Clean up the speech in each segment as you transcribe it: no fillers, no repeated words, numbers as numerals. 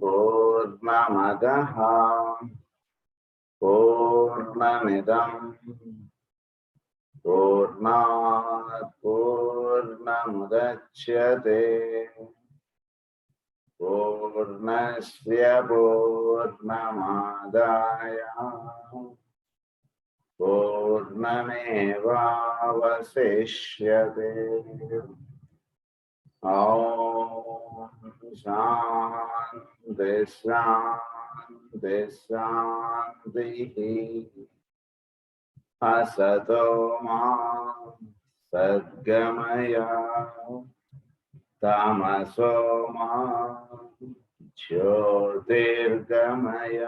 పూర్ణమదః పూర్ణమిదం పూర్ణాత్ పూర్ణముదచ్యతే పూర్ణస్య పూర్ణమాదాయ పూర్ణమేవావశిష్యతే. ఓం శాంతి శాంతి శాంతి. అసతో మా సద్గమయ తమసో మా జ్యోతిర్గమయ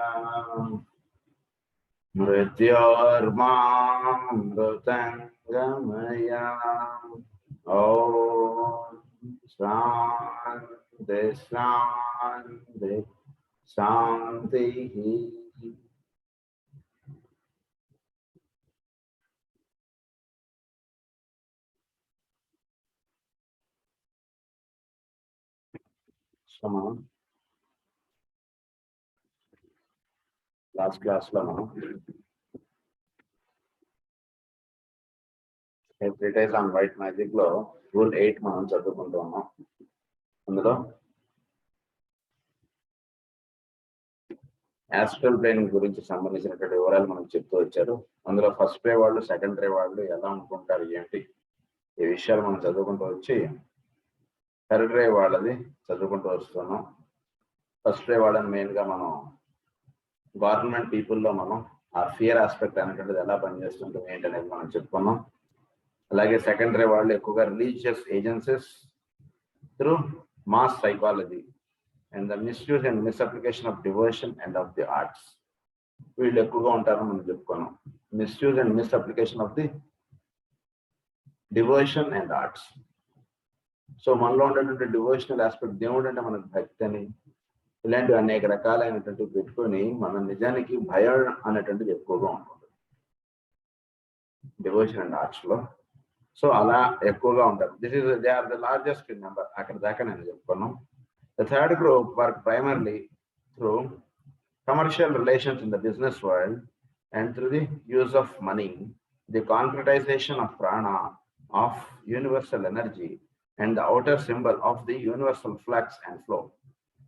మృత్యోర్మామృతంగమయ. ఓం శాంతి శాంతి శాంతి. మనం లాస్ట్ క్లాస్లో మనం ట్రీటైస్ ఆన్ వైట్ మ్యాజిక్ లో రూల్ 8 మనం చదువుకుంటూ ఉన్నాం. అందులో యాస్ట్రల్ ప్లేన్ గురించి సంబంధించినటువంటి వివరాలు మనం చెప్తూ వచ్చారు. అందులో ఫస్ట్ రే వాళ్ళు, సెకండ్ రే వాళ్ళు ఎలా అనుకుంటారు ఏంటి ఈ విషయాలు మనం చదువుకుంటూ వచ్చి థర్డ్ రే వాళ్ళది చదువుకుంటూ వస్తున్నాం. ఫస్ట్ రే వాళ్ళని మెయిన్గా మనం గవర్నమెంట్ పీపుల్లో మనం ఆ ఫియర్ ఆస్పెక్ట్ అనేటువంటిది ఎలా పనిచేస్తుంటుంది ఏంటి అనేది మనం చెప్పుకున్నాం. అలాగే సెకండ్ రే వాళ్ళు ఎక్కువగా religious agencies through mass psychology and the misuse and misapplication of devotion and of the arts, వీళ్ళు ఎక్కువగా ఉంటారని మనం చెప్పుకున్నాం. Misuse and misapplication of the devotion and arts. So మనలో ఉండేటువంటి డివోషనల్ ఆస్పెక్ట్, దేవుడు అంటే మనకు భక్తి అని, ఇలాంటివి అనేక రకాలైనటువంటి పెట్టుకొని మన నిజానికి భయం అనేటువంటిది ఎక్కువగా ఉంటుంది డివోషన్ అండ్ ఆర్ట్స్ లో. సో అలా ఎక్కువగా ఉంటారు. They are the largest number. అక్కడ దాకా నేను చెప్పుకున్నాం. The third group work primarily through commercial relations in the business world and through the use of money, the concretization of prana, of universal energy, and the outer symbol of the universal flux and flow.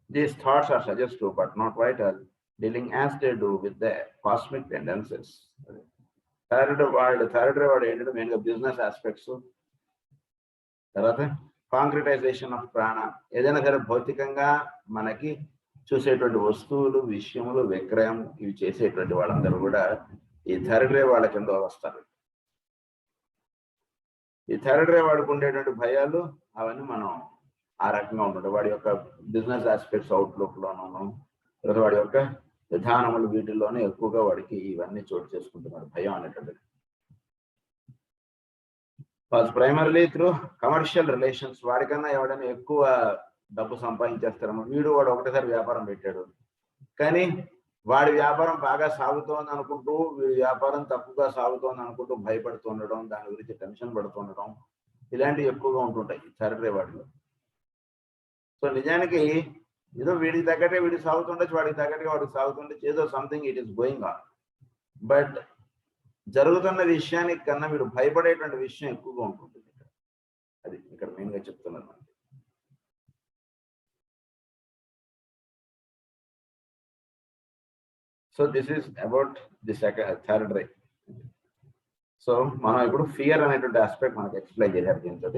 These thoughts are suggestive but not vital, dealing as they do with the cosmic tendencies. Third word ఏంటంటే మెయిన్గా business aspects. తర్వాత కాంక్రిటైజేషన్ of ప్రాణ, ఏదైనా సరే భౌతికంగా మనకి చూసేటువంటి వస్తువులు, విషయములు, విక్రయం ఇవి చేసేటువంటి వాళ్ళందరూ కూడా ఈ థర్డ్ రే వాళ్ళ కింద వస్తారు. ఈ థర్డ్ రే వాడికి ఉండేటువంటి భయాలు అవన్నీ మనం ఆ రకంగా ఉంటుంటాయి. వాడి యొక్క బిజినెస్ ఆస్పెక్ట్స్ అవుట్లుక్ లోనూ, తర్వాత వాడి యొక్క విధానములు వీటిల్లోనే ఎక్కువగా వాడికి ఇవన్నీ చోటు చేసుకుంటున్నాడు భయం అనేటువంటిది. Primarily through commercial relations. వాడికన్నా ఎవడైనా ఎక్కువ డబ్బు సంపాదించేస్తారో వాడు ఒకటేసారి వ్యాపారం పెట్టాడు, కానీ వాడి వ్యాపారం బాగా సాగుతోంది అనుకుంటూ వీడి వ్యాపారం తక్కువగా సాగుతోంది అనుకుంటూ భయపడుతూ ఉండడం, దాని గురించి టెన్షన్ పడుతూ ఉండడం, ఇలాంటివి ఎక్కువగా ఉంటుంటాయి థర్డ్ రే వాటిలో. సో నిజానికి ఏదో వీడికి తగ్గట్టే వీడికి సాగుతుండొచ్చు, వాడికి తగ్గట్టుగా వాడికి సాగుతుండొచ్చు, ఏదో something it is going on. But జరుగుతున్న విషయానికి కన్నా వీడు భయపడేటువంటి విషయం ఎక్కువగా ఉంటుంది. అది ఇక్కడ మెయిన్గా చెప్తున్నాను. So this is about the third ray. So మనం ఇప్పుడు ఫియర్ అనేటువంటి ఆస్పెక్ట్ మనకు ఎక్స్ప్లెయిన్ చేశారు దీంతో.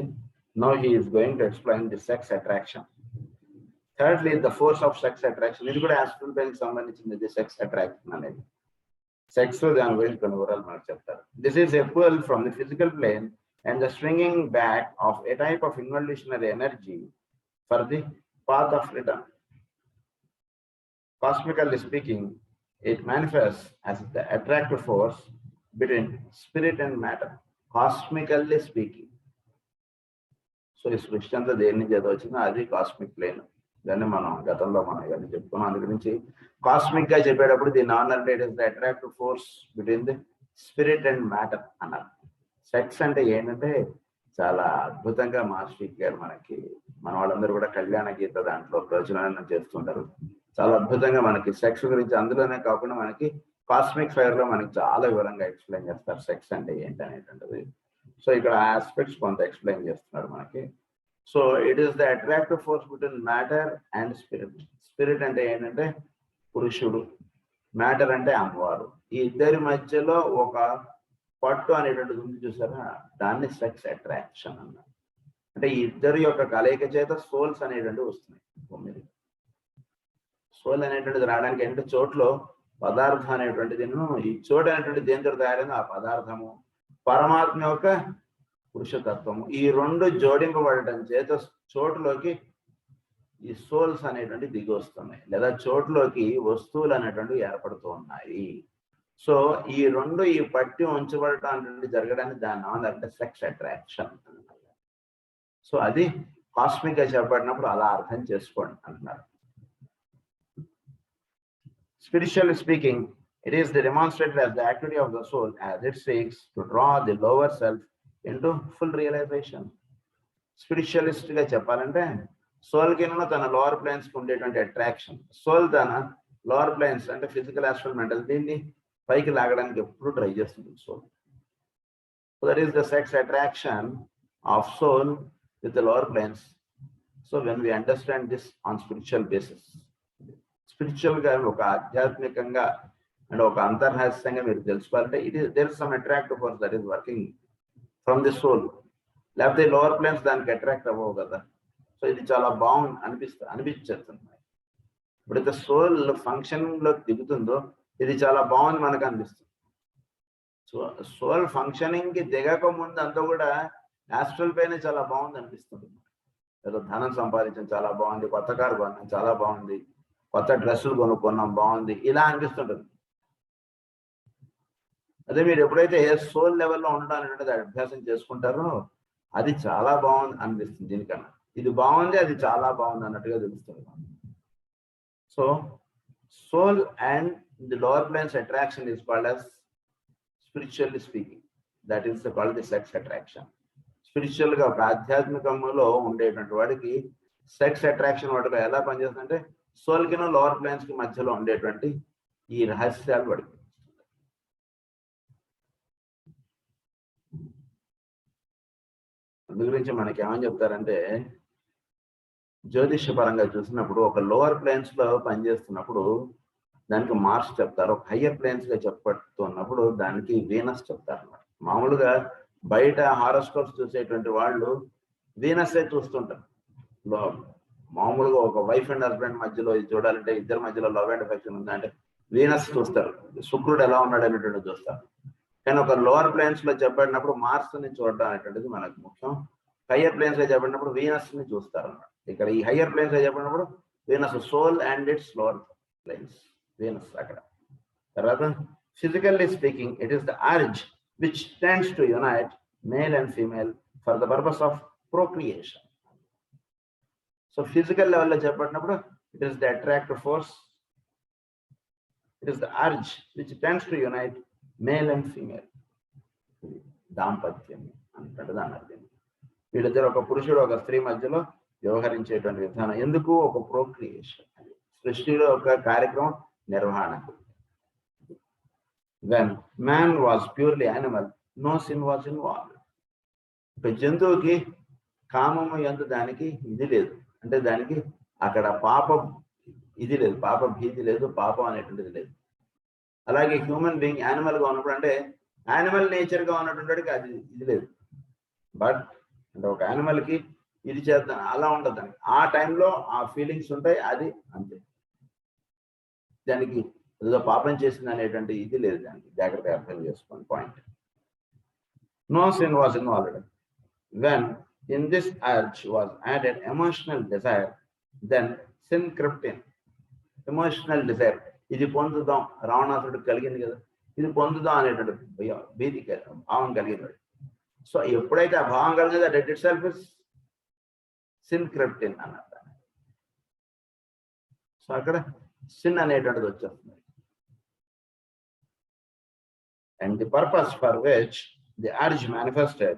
Now he is going to explain the sex attraction. Thirdly the force of sex attraction. ఇది కూడా యాస్ట్రల్ ప్లేన్ సంబంధించింది సెక్స్ అట్రాక్షన్ అనేది. సెక్స్ దాని గురించి కొన్ని వివరాలు మనకు చెప్తారు. This is equal from the physical plane and the swinging back of a type of involutionary energy for the path of return. Cosmically speaking, it manifests as the attractive force between spirit and matter. Cosmically speaking. So ఈ సృష్టి అంతా దేని నుంచి ఏదో వచ్చిందో అది cosmic plane. దాన్ని మనం గతంలో మనం ఇవన్నీ చెప్పుకున్నాం. అందు గురించి కాస్మిక్ గా చెప్పేటప్పుడు దీన్ని normal it is the attractive force between the spirit and matter అన్నారు. సెక్స్ అంటే ఏంటంటే చాలా అద్భుతంగా మాస్టర్ గారు మనకి మన వాళ్ళందరూ కూడా కళ్యాణ గీత దాంట్లో ప్రచురణ చేస్తుంటారు. చాలా అద్భుతంగా మనకి సెక్స్ గురించి అందులోనే కాకుండా మనకి కాస్మిక్ ఫైర్ లో మనకి చాలా వివరంగా ఎక్స్ప్లెయిన్ చేస్తారు సెక్స్ అంటే ఏంటి అనేటువంటిది. సో ఇక్కడ ఆస్పెక్ట్స్ కొంత ఎక్స్ప్లెయిన్ చేస్తున్నారు మనకి. So it is the attractive force between matter and spirit. Spirit అంటే ఏంటంటే పురుషుడు, మ్యాటర్ అంటే అమ్మవారు. ఈ ఇద్దరి మధ్యలో ఒక పట్టు అనేటువంటిది ఉంది చూసారా, దాన్ని సెక్స్ అట్రాక్షన్ అన్నారు. అంటే ఈ ఇద్దరి యొక్క కలయిక చేత సోల్స్ అనేటువంటివి వస్తున్నాయి. 9 సోల్ అనేటువంటిది రావడానికి ఏంటంటే చోట్లో పదార్థం అనేటువంటిది, ఈ చోటు అనేటువంటిది దేంతో తయారైందో ఆ పదార్థము, పరమాత్మ యొక్క పురుషతత్వము, ఈ రెండు జోడింపబడటం చేత చోటులోకి ఈ సోల్స్ అనేటువంటి దిగి వస్తున్నాయి, లేదా చోటులోకి వస్తువులు అనేటువంటివి ఏర్పడుతూ ఉన్నాయి. సో ఈ రెండు ఈ పట్టి ఉంచబడటం అనేటువంటి జరగడానికి దాన్ని ఏమంటే సెక్స్ అట్రాక్షన్. సో అది కాస్మిక్ గా చెప్పబడినప్పుడు అలా అర్థం చేసుకోండి అంటున్నారు. Spiritually speaking, it is demonstrated as the activity of the soul as it seeks to draw the lower self into full realization. Spiritualist గా చెప్పాలంటే సోల్ కి తన లోవర్ ప్లేన్స్ కు ఉండేటువంటి అట్రాక్షన్, సోల్ తన లోవర్ ప్లేన్స్ అంటే ఫిజికల్, ఆస్ట్రల్, మెంటల్ దీన్ని పైకి లాగడానికి ఎప్పుడు ట్రై చేస్తుంది soul. So that is the sex attraction of soul with the lower planes. So when we understand this on spiritual basis, spiritual గా ఒక ఆధ్యాత్మికంగా అండ్ ఒక అంతర్హాస్యంగా మీరు తెలుసుకోవాలంటే it is there is some attractive force that is working from the soul. లేకపోతే lower planes దానికి attract అవ్వవు కదా. సో ఇది చాలా బాగుంది అనిపించేస్తుంది. ఎప్పుడైతే సోల్ ఫంక్షనింగ్ లో దిగుతుందో ఇది చాలా బాగుంది మనకు అనిపిస్తుంది. సో సోల్ ఫంక్షనింగ్ కి దిగక ముందు అంతా కూడా యాస్ట్రల్ పైన చాలా బాగుంది అనిపిస్తుంది. ఏదో ధనం సంపాదించడం చాలా బాగుంది, కొత్త కారు కొన్నాం చాలా బాగుంది, కొత్త డ్రెస్సులు కొనుక్కున్నాం బాగుంది, ఇలా అనిపిస్తుంటుంది. అదే మీరు ఎప్పుడైతే సోల్ లెవెల్లో ఉండడం అనేది అభ్యాసం చేసుకుంటారో అది చాలా బాగుంది అనిపిస్తుంది. దీనికన్నా ఇది బాగుంది, అది చాలా బాగుంది అన్నట్టుగా తెలుస్తుంది. So soul and the lower planes attraction is called as spiritually speaking, that is called the sex attraction. Spiritual గా ఒక ఆధ్యాత్మికంలో ఉండేటువంటి వాడికి సెక్స్ అట్రాక్షన్ వాటిలో ఎలా పనిచేస్తుందంటే సోల్ కి లోవర్ ప్లేన్స్ కి మధ్యలో ఉండేటువంటి ఈ రహస్యాలు వాడికి. అందు గురించి మనకి ఏమని చెప్తారంటే జ్యోతిష్య పరంగా చూసినప్పుడు ఒక లోవర్ ప్లేన్స్ లో పనిచేస్తున్నప్పుడు దానికి మార్స్ చెప్తారు, ఒక హయ్యర్ ప్లేన్స్ గా చెప్పబడుతున్నప్పుడు దానికి వీనస్ చెప్తారు అన్నమాట. మామూలుగా బయట హారోస్కోప్స్ చూసేటువంటి వాళ్ళు వీనస్ చూస్తుంటారు. మామూలుగా ఒక వైఫ్ అండ్ హస్బెండ్ మధ్యలో ఇది చూడాలంటే ఇద్దరి మధ్యలో లవ్ అండ్ ఎఫెక్షన్ ఉందంటే వీనస్ చూస్తారు, శుక్రుడు ఎలా ఉన్నాడు అనేటువంటిది చూస్తారు. కానీ ఒక లోవర్ ప్లేన్స్ లో చెప్పబడినప్పుడు మార్స్ ని చూడడం అనేటువంటిది మనకు ముఖ్యం. హయ్యర్ ప్లేన్స్ లో చెప్పబడినప్పుడు వీనస్ ని చూస్తారు అన్నమాట. ఇక్కడ ఈ హయ్యర్ ప్లేన్స్ లో చెప్పబడినప్పుడు Venus, soul and its lower planes, Venus అక్కడ. తర్వాత physically speaking, it is the urge which tends to unite male and female for the purpose of procreation. So physical level lo cheppatnappudu it is the attractive force, it is the urge which tends to unite male and female. దాంపత్యం అంటాడు దాని అర్థం. వీళ్ళిద్దరు ఒక పురుషుడు ఒక స్త్రీ మధ్యలో వ్యవహరించేటువంటి విధానం ఎందుకు, ఒక ప్రోక్రియేషన్, సృష్టిలో ఒక కార్యక్రమం నిర్వహణకు. When man was purely animal, no sin was involved. ఒక జంతువుకి కామము యందు దానికి ఇది లేదు, అంటే దానికి అక్కడ పాపం ఇది లేదు, పాప భీతి లేదు, పాపం అనేటువంటిది లేదు. అలాగే హ్యూమన్ బీయింగ్ యానిమల్ గా ఉన్నప్పుడు అంటే యానిమల్ నేచర్ గా ఉన్నటువంటి అది ఇది లేదు. బట్ అంటే ఒక యానిమల్ కి ఇది చేద్దాం అలా ఉండదు, దానికి ఆ టైంలో ఆ ఫీలింగ్స్ ఉంటాయి, అది అంతే. దానికి ఏదో పాపం చేసింది అనేటువంటి ఇది లేదు, దానికి జాగ్రత్తగా అర్థం చేసుకోండి point. No sin was involved. When in this urge was added emotional desire, then sin crept in. Emotional desire, ఇది పొందుదాం, రావణాసుడికి కలిగింది కదా, ఇది పొందుదాం అనేటువంటి భీతి భావం కలిగింది. సో ఎప్పుడైతే ఆ భావం కలిగిందో that itself is sin crept in అన్నట్టు. సో అక్కడ సిన్ అనేటువంటిది వచ్చేస్తుంది. And the purpose for which the urge manifested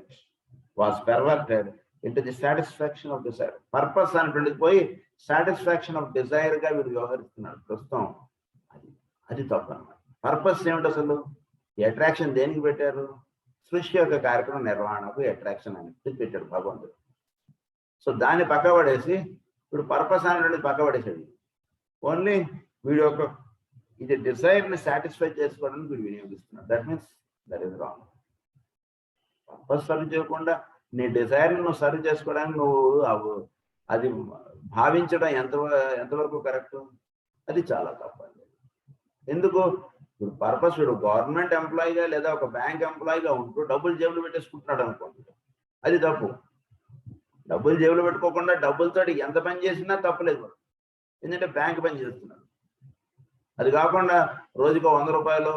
was perverted into the satisfaction of desire. Purpose అనేటువంటిది పోయి సాటిస్ఫాక్షన్ ఆఫ్ డిజైర్ గా వీడు వ్యవహరిస్తున్నాడు ప్రస్తుతం. అది తప్పు అన్నమాట. పర్పస్ ఏమిటి అసలు? ఈ అట్రాక్షన్ దేనికి పెట్టారు? సృష్టి యొక్క కార్యక్రమం నిర్వహణకు అట్రాక్షన్ అని పెట్టాడు భగవంతుడు. సో దాన్ని పక్క పడేసి ఇప్పుడు పర్పస్ అనేటువంటి పక్క పడేసాడు. ఓన్లీ వీడి యొక్క ఇది డిజైర్ని సాటిస్ఫై చేసుకోవడానికి వీడు వినియోగిస్తున్నాడు. That means that is wrong. Purpose serve చేయకుండా నీ డిజైర్ని నువ్వు సర్వ్ చేసుకోవడానికి నువ్వు అది భావించడం ఎంతవరకు కరెక్ట్? అది చాలా తప్పండి. ఎందుకు? ఇప్పుడు పర్పస్ వీడు గవర్నమెంట్ ఎంప్లాయీగా లేదా ఒక బ్యాంక్ ఎంప్లాయీగా ఉంటూ డబ్బులు జేబులు పెట్టేసుకుంటున్నాడు అనుకోండి, అది తప్పు. డబ్బులు జేబులు పెట్టుకోకుండా డబ్బులతో ఎంత పని చేసినా తప్పలేదు, ఎందుకంటే బ్యాంక్ పని చేస్తున్నాడు. అది కాకుండా రోజుకో 100 రూపాయలు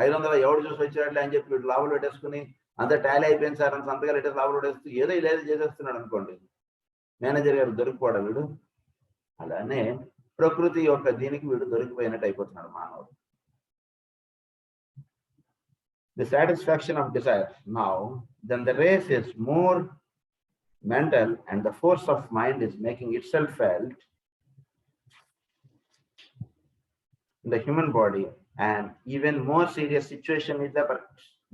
500 ఎవడు చూసి వచ్చాడులే అని చెప్పి వీడు లాభాలు పెట్టేసుకుని అంత టాలీ అయిపోయింది సార్ అని సంతకాలు పెట్టేసి లాభాలు పెట్టేస్తూ ఏదో ఇలా చేసేస్తున్నాడు అనుకోండి, మేనేజర్ గారు దొరికిపోవడం వీడు. అలానే ప్రకృతి యొక్క దీనికి వీడు దొరికిపోయినట్టు అయిపోతున్నాడు మానవుడు. The satisfaction of desire now, then the race is more mental and the force of mind is making itself felt in the human body and even more serious situation is the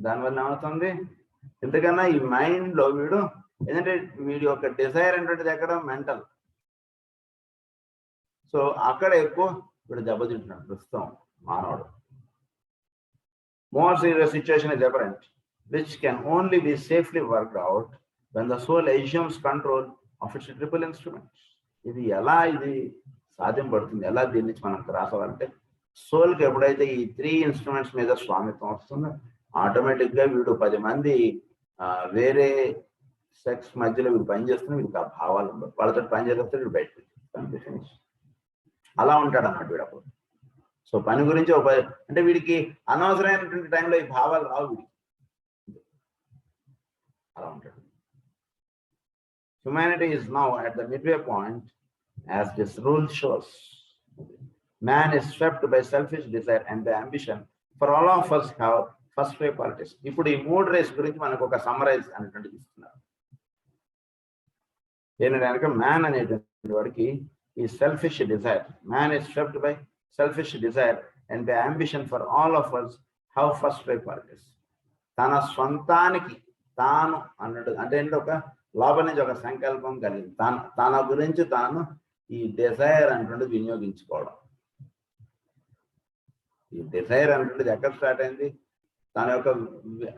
దానివల్ల ఏమవుతుంది? ఎందుకన్నా ఈ mind లో వీడు ఎందుకంటే వీడి యొక్క Dzire అనేటువంటిది ఎక్కడ? మెంటల్. సో అక్కడ ఎక్కువ వీడు దెబ్బతింటున్నాడు ప్రస్తుతం మానవుడు. More serious situation is apparent, which can only be safely worked out when the soul assumes control of its triple instruments. ఇది ఎలా ఇది సాధ్యపడుతుంది? ఎలా దీని నుంచి మనం రాసాలంటే సోల్కి ఎప్పుడైతే ఈ 3 ఇన్స్ట్రుమెంట్స్ మీద స్వామిత్వం వస్తుందో ఆటోమేటిక్గా వీడు 10 మంది వేరే సెక్స్ మధ్యలో వీడు పనిచేస్తున్న వీడికి ఆ భావాలు ఉండవు. వాళ్ళతో పని చేస్తే వీడు బయటకు అలా ఉంటాడు అన్నమాట వీడు అప్పుడు. సో పని గురించి అంటే వీడికి అనవసరమైనటువంటి టైంలో ఈ భావాలు రావు వీడికి, అలా ఉంటాడు. Humanity is now at the midway point, as this rule shows. Man is swept by selfish desire and the ambition. For all of us have first way qualities. ఇప్పుడు ఈ 3 రేస్ గురించి మనకు ఒక సమ్మరైజ్ అనేటువంటిది ఇస్తున్నారు. ఏంటంటే మ్యాన్ అనేటువంటి వాడికి ఈ selfish desire, man is swept by selfish desire and the ambition. For all of us have first way qualities. తన స్వంతానికి తాను అన్నట్టు అంటే ఒక లోపల నుంచి ఒక సంకల్పం కలిగింది, తన గురించి తాను ఈ డిజైర్ అంటుండేది వినియోగించుకోవడం. ఈ డిజైర్ అంటుండేది ఎక్కడ స్టార్ట్ అయింది? తన యొక్క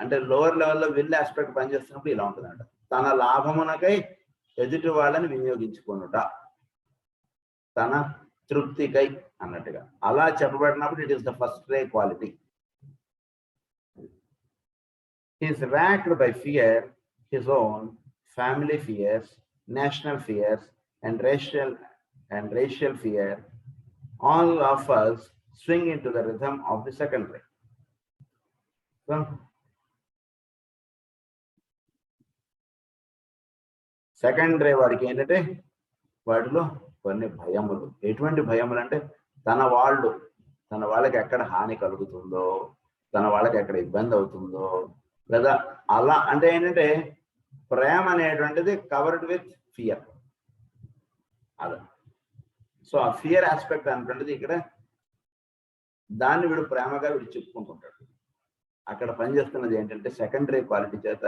అంటే లోవర్ లెవెల్లో విల్ ఆస్పెక్ట్ పనిచేస్తున్నప్పుడు ఇలా ఉంటుందంట, తన లాభమునకై ఎదుటి వాళ్ళని వినియోగించుకునుట, తన తృప్తికై అన్నట్టుగా అలా చెప్పబడినప్పుడు it is the first ray quality. He is racked by fear, his own family fears, national fears, and racial fear. All of us swing into the rhythm of the second ray. So, second రే వాడికి ఏంటంటే వాడిలో కొన్ని భయములు. ఎటువంటి భయములు అంటే తన వాళ్ళకి ఎక్కడ హాని కలుగుతుందో, తన వాళ్ళకి ఎక్కడ ఇబ్బంది అవుతుందో, లేదా అలా అంటే ఏంటంటే ప్రేమ అనేటువంటిది కవర్డ్ విత్ ఫియర్. అలా సో ఆ ఫియర్ ఆస్పెక్ట్ అనేటువంటిది ఇక్కడ దాన్ని వీడు ప్రేమగా వీడు చెప్పుకుంటుంటాడు. అక్కడ పనిచేస్తున్నది ఏంటంటే సెకండరీ క్వాలిటీ చేత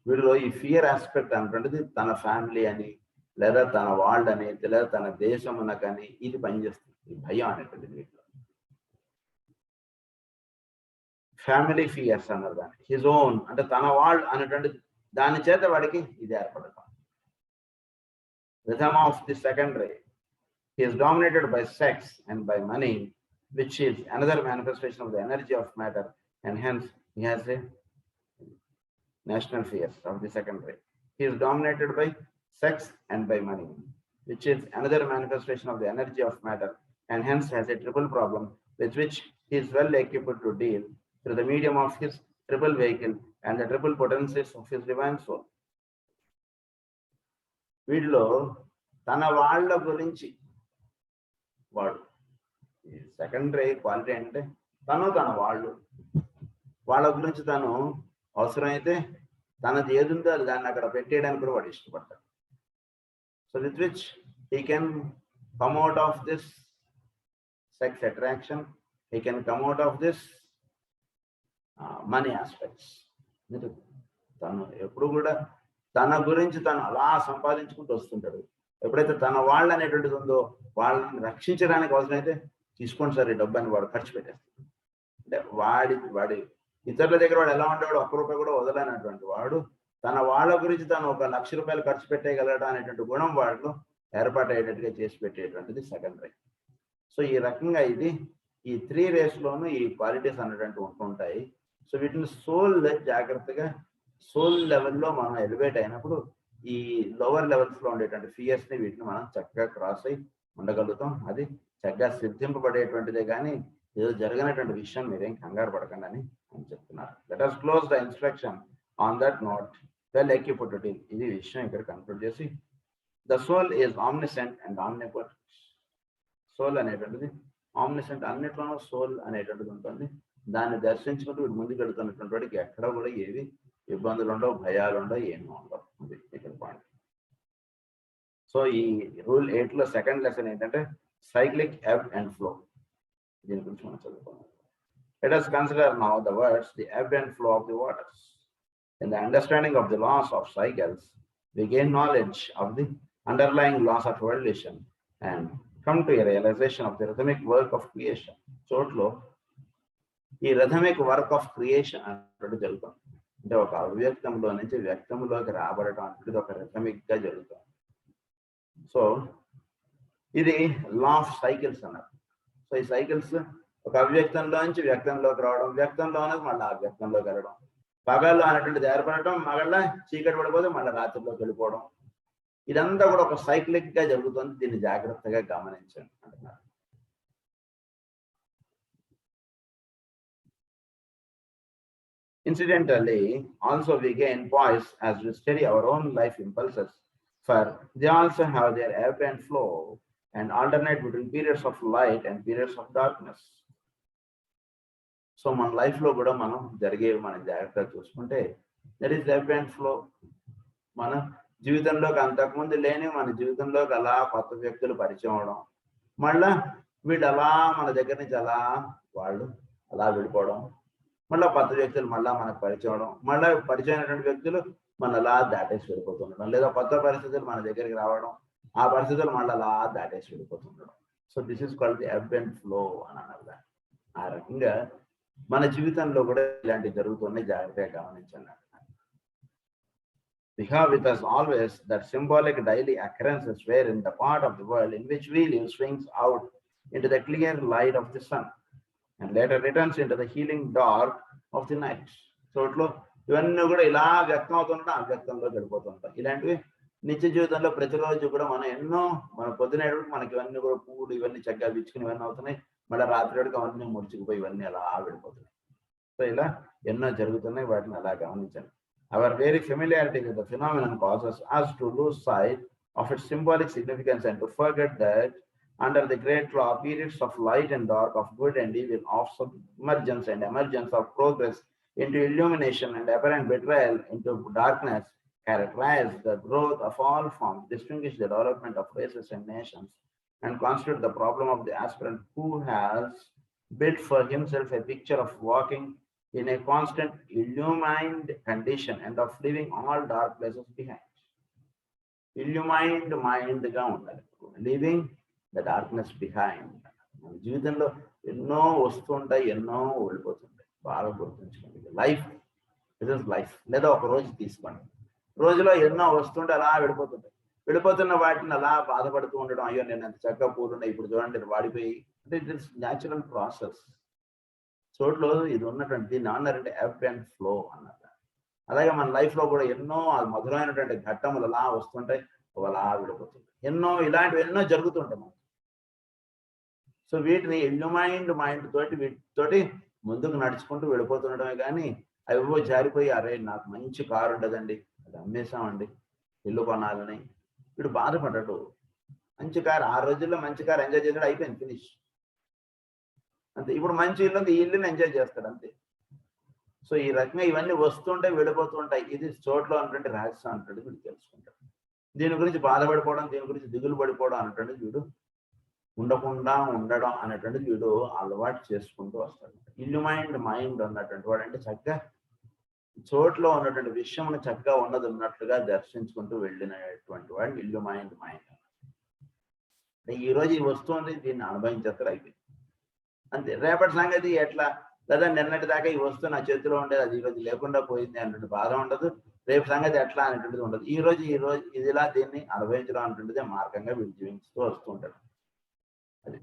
వీడిలో ఈ ఫియర్ ఆస్పెక్ట్ అనేటువంటిది తన ఫ్యామిలీ అని లేదా తన వాళ్ళని అని లేదా తన దేశమునకని ఇది పనిచేస్తుంది, ఈ భయం అనేటువంటిది వీటిలో. ఫ్యామిలీ ఫియర్స్ అన్నారు దాన్ని. హిజ్ ఓన్ అంటే తన వాళ్ళు అనేటువంటి దాని చేత వాడికి ఇది ఏర్పడతాం. Rhythm of the second ray. He is dominated by sex and by money, which is another manifestation of the energy of matter, and hence he has a national fears of the second ray. He is dominated by sex and by money, which is another manifestation of the energy of matter, and hence has a triple problem with which he is well equipped to deal through the medium of his triple vehicle and the triple potencies of his divine soul. వీడిలో తన వాళ్ళ గురించి వాడు secondary quality అంటే తన వాళ్ళ గురించి తను అవసరమైతే తనది ఏదుందో దాన్ని అక్కడ పెట్టేయడానికి కూడా వాడు ఇష్టపడతాడు. So with which he can come out of this sex attraction, he can come out of this money aspects. తను ఎప్పుడు కూడా తన గురించి తను అలా సంపాదించుకుంటూ వస్తుంటాడు. ఎప్పుడైతే తన వాళ్ళు అనేటువంటిది ఉందో వాళ్ళని రక్షించడానికి అవసరమైతే తీసుకోండి సార్ ఈ డబ్బు అని వాడు ఖర్చు పెట్టేస్తాడు. అంటే వాడి ఇతరుల దగ్గర వాడు ఎలా ఉండేవాడు, ఒక్క రూపాయి కూడా వదలనటువంటి వాడు తన వాళ్ళ గురించి తను ఒక ₹1,00,000 ఖర్చు పెట్టేయగలడా అనేటువంటి గుణం వాళ్ళు ఏర్పాటు అయ్యేటట్టుగా చేసి పెట్టేటువంటిది సెకండరీ. సో ఈ రకంగా ఈ 3 రేస్లోనూ ఈ క్వాలిటీస్ అనేటువంటి ఉంటుంటాయి. సో వీటిని సోల్ జాగ్రత్తగా సోల్ లెవెల్లో మనం ఎలివేట్ అయినప్పుడు ఈ లోవర్ లెవెల్స్ లో ఉండేటువంటి ఫియర్స్ ని వీటిని మనం చక్కగా క్రాస్ అయి ఉండగలుగుతాం. అది చక్కగా సిద్ధింపబడేటువంటిదే కానీ ఏదో జరగనటువంటి విషయం మీరేం కంగారు పడకండి అని చెప్తున్నారు. Let us close the instruction on that note well equipped. ఇది విషయం ఇక్కడ కన్క్లూడ్ చేసి the soul is omniscient and omnipotent. Soul అనేటువంటిది ఆమ్నిసెంట్, అన్నిట్లోనూ సోల్ అనేటువంటిది ఉంటుంది. దాన్ని దర్శించుకుంటూ వీడు ముందుకు వెళ్తున్నటువంటి వాడికి ఎక్కడ కూడా ఏవి ఇబ్బందులు ఉండవు, భయాలు ఉండవు, ఏమీ ఉండవు. అది ఇక్కడ పాయింట్. సో ఈ రూల్ 8లో సెకండ్ లెసన్ ఏంటంటే సైక్లిక్ ఎబ్ అండ్ ఫ్లో. దీని గురించి మనం చదువుకున్నాం. Let us consider now the words the ebb and flow of the waters. In the understanding of the laws of cycles, we gain knowledge of the underlying laws of evolution and come to a realization of the rhythmic work of creation. చోట్లో ఈ rhythmic work of creation అనేది జరుగుతుంది. అంటే ఒక అవ్యక్తంలో నుంచి వ్యక్తంలోకి రాబడటం అనేది ఒక rhythmic గా జరుగుతుంది. సో ఇది లా ఆఫ్ సైకిల్స్ అన్నారు. సో ఈ సైకిల్స్ ఒక అవ్యక్తంలో నుంచి వ్యక్తంలోకి రావడం, వ్యక్తంలో అనేది మళ్ళీ అవ్యక్తంలోకి వెళ్ళడం, పగళ్ళు అనేటువంటిది ఏర్పడటం, మళ్ళీ చీకటి పడిపోతే మళ్ళీ రాత్రిలోకి వెళ్ళిపోవడం, ఇదంతా కూడా ఒక సైక్లిక్ గా జరుగుతుంది. దీన్ని జాగ్రత్తగా గమనించండి అంటున్నారు. Incidentally, also we gain poise as we study our own life impulses, for they also have their ebb and flow and alternate between periods of light and periods of darkness. So మన life లో కూడా మనం జరిగేవి మనం జాగ్రత్తగా చూసుకుంటే that is ఎబ్ and flow. మన జీవితంలోకి అంతకుముందు లేని మన జీవితంలోకి అలా కొత్త వ్యక్తులు పరిచయం అవడం, మళ్ళా వీళ్ళు అలా మన దగ్గర నుంచి వాళ్ళు అలా వెళ్ళిపోవడం, మళ్ళీ కొత్త వ్యక్తులు మళ్ళీ మనకు పరిచయం అవడం, మళ్ళీ పరిచయం అయినటువంటి వ్యక్తులు మన అలా దాటేసి వెళ్ళిపోతుండడం, లేదా కొత్త పరిస్థితులు మన దగ్గరికి రావడం, ఆ పరిస్థితులు మళ్ళీ అలా దాటేసి వెళ్ళిపోతుండడం. So this is called the ebb and flow అని అన్నారు. ఆ రకంగా మన జీవితంలో కూడా ఇలాంటివి జరుగుతున్నాయి, జాగ్రత్తగా గమనించండి. We have with us always that symbolic daily occurrences wherein the part of the world in which we live swings out into the clear light of the sun and later returns into the healing dark of the night. So ఇట్లో ఇవన్నీ కూడా ఇలా వ్యక్తం అవుతుంటా అవ్యక్తంలో గడిపోతుంటాం. ఇలాంటివి నిత్య జీవితంలో ప్రతిరోజు కూడా మనం ఎన్నో మన పొద్దునేటికి మనకి ఇవన్నీ కూడా పువ్వులు ఇవన్నీ చక్కగా విచ్చుకుని ఇవన్నీ అవుతున్నాయి, మళ్ళీ రాత్రి అవన్నీ ముడుచుకుపోయి ఇవన్నీ అలా వెళ్ళిపోతున్నాయి. సో ఇలా ఎన్నో జరుగుతున్నాయి, వాటిని అలా గమనించండి. Our very familiarity with the phenomenon causes us to lose sight of its symbolic significance and to forget that under the great law, periods of light and dark, of good and evil, of submergence and emergence, of progress into illumination and apparent betrayal into darkness, characterize the growth of all forms, distinguish the development of races and nations, and constitute the problem of the aspirant who has built for himself a picture of walking in a constant illumined condition and of leaving all dark places behind. Illumined mind గా ఉండాలి, leaving the darkness behind. మన జీవితంలో ఎన్నో వస్తుంటాయి, ఎన్నో ఓడిపోతుంటాయి. బాగా గుర్తుంచుకోండి. Life this is life. లేదా ఒక రోజు తీసుకోండి, రోజులో ఎన్నో వస్తుంటే అలా వెళ్ళిపోతుంటాయి. వెళ్ళిపోతున్న వాటిని అలా బాధపడుతూ ఉండడం, అయ్యో నేను ఎంత చక్కగా పూలున్నాయి ఇప్పుడు చూడండి వాడిపోయి, అంటే ఇట్ ఇస్ న్యాచురల్ ప్రాసెస్. చోట్లో ఇది ఉన్నటువంటి దీన్ని అన్నారంటే ఎబ్ అండ్ ఫ్లో అన్నారు. అలాగే మన లైఫ్ లో కూడా ఎన్నో మధురమైనటువంటి ఘట్టములు అలా వస్తుంటాయి, అలా విడిపోతుంటాయి. ఇలాంటివి ఎన్నో జరుగుతుంటాయి మనకి. సో వీటిని ఇల్యూమైన్డ్ మైండ్ వీటితోటి ముందుకు నడుచుకుంటూ వెళ్ళిపోతుండడమే కానీ అవి జారిపోయి అరే నాకు మంచి కారు ఉండదండి, అది అమ్మేశామండి, ఇల్లు కొనాలని వీడు బాధపడ్డాడు. మంచి కారు, ఆ రోజుల్లో మంచి కారు ఎంజాయ్ చేసాడు, అయిపోయింది, ఫినిష్ అంతే. ఇప్పుడు మంచి ఇల్లు ఉంది, ఈ ఇల్లుని ఎంజాయ్ చేస్తాడు అంతే. సో ఈ రకంగా ఇవన్నీ వస్తుంటాయి, వెళ్ళిపోతుంటాయి. ఇది చోట్లో ఉన్నటువంటి రహస్యం అంటాడు వీడు తెలుసుకుంటాడు. దీని గురించి బాధపడిపోవడం, దీని గురించి దిగులు పడిపోవడం అనేటువంటిది వీడు ఉండకుండా ఉండడం అనేటువంటిది వీడు అలవాటు చేసుకుంటూ వస్తాడు. ఇల్యూమైన్డ్ మైండ్ ఉన్నటువంటి వాడు అంటే చక్కగా చోట్లో ఉన్నటువంటి విషయమును చక్కగా ఉన్నది ఉన్నట్లుగా దర్శించుకుంటూ వెళ్ళినటువంటి వాడు ఇల్యూమైన్డ్ మైండ్. ఈ రోజు ఈ వస్తువుని దీన్ని అనుభవించేస్తారు అయిపోయింది అంతే. రేపటి సంగతి ఎట్లా, లేదా నిన్నటి దాకా ఈ వస్తువు నా చేతిలో ఉండేది, అది ఈ రోజు లేకుండా పోయింది అనేటువంటి బాధ ఉండదు. రేపు సంగతి ఎట్లా అనేటువంటిది ఉండదు. ఈ రోజు ఇదిలా దీన్ని అనుభవించడం అనేటువంటిదే మార్గంగా వీళ్ళు జీవిస్తూ వస్తూ ఉంటాడు. అది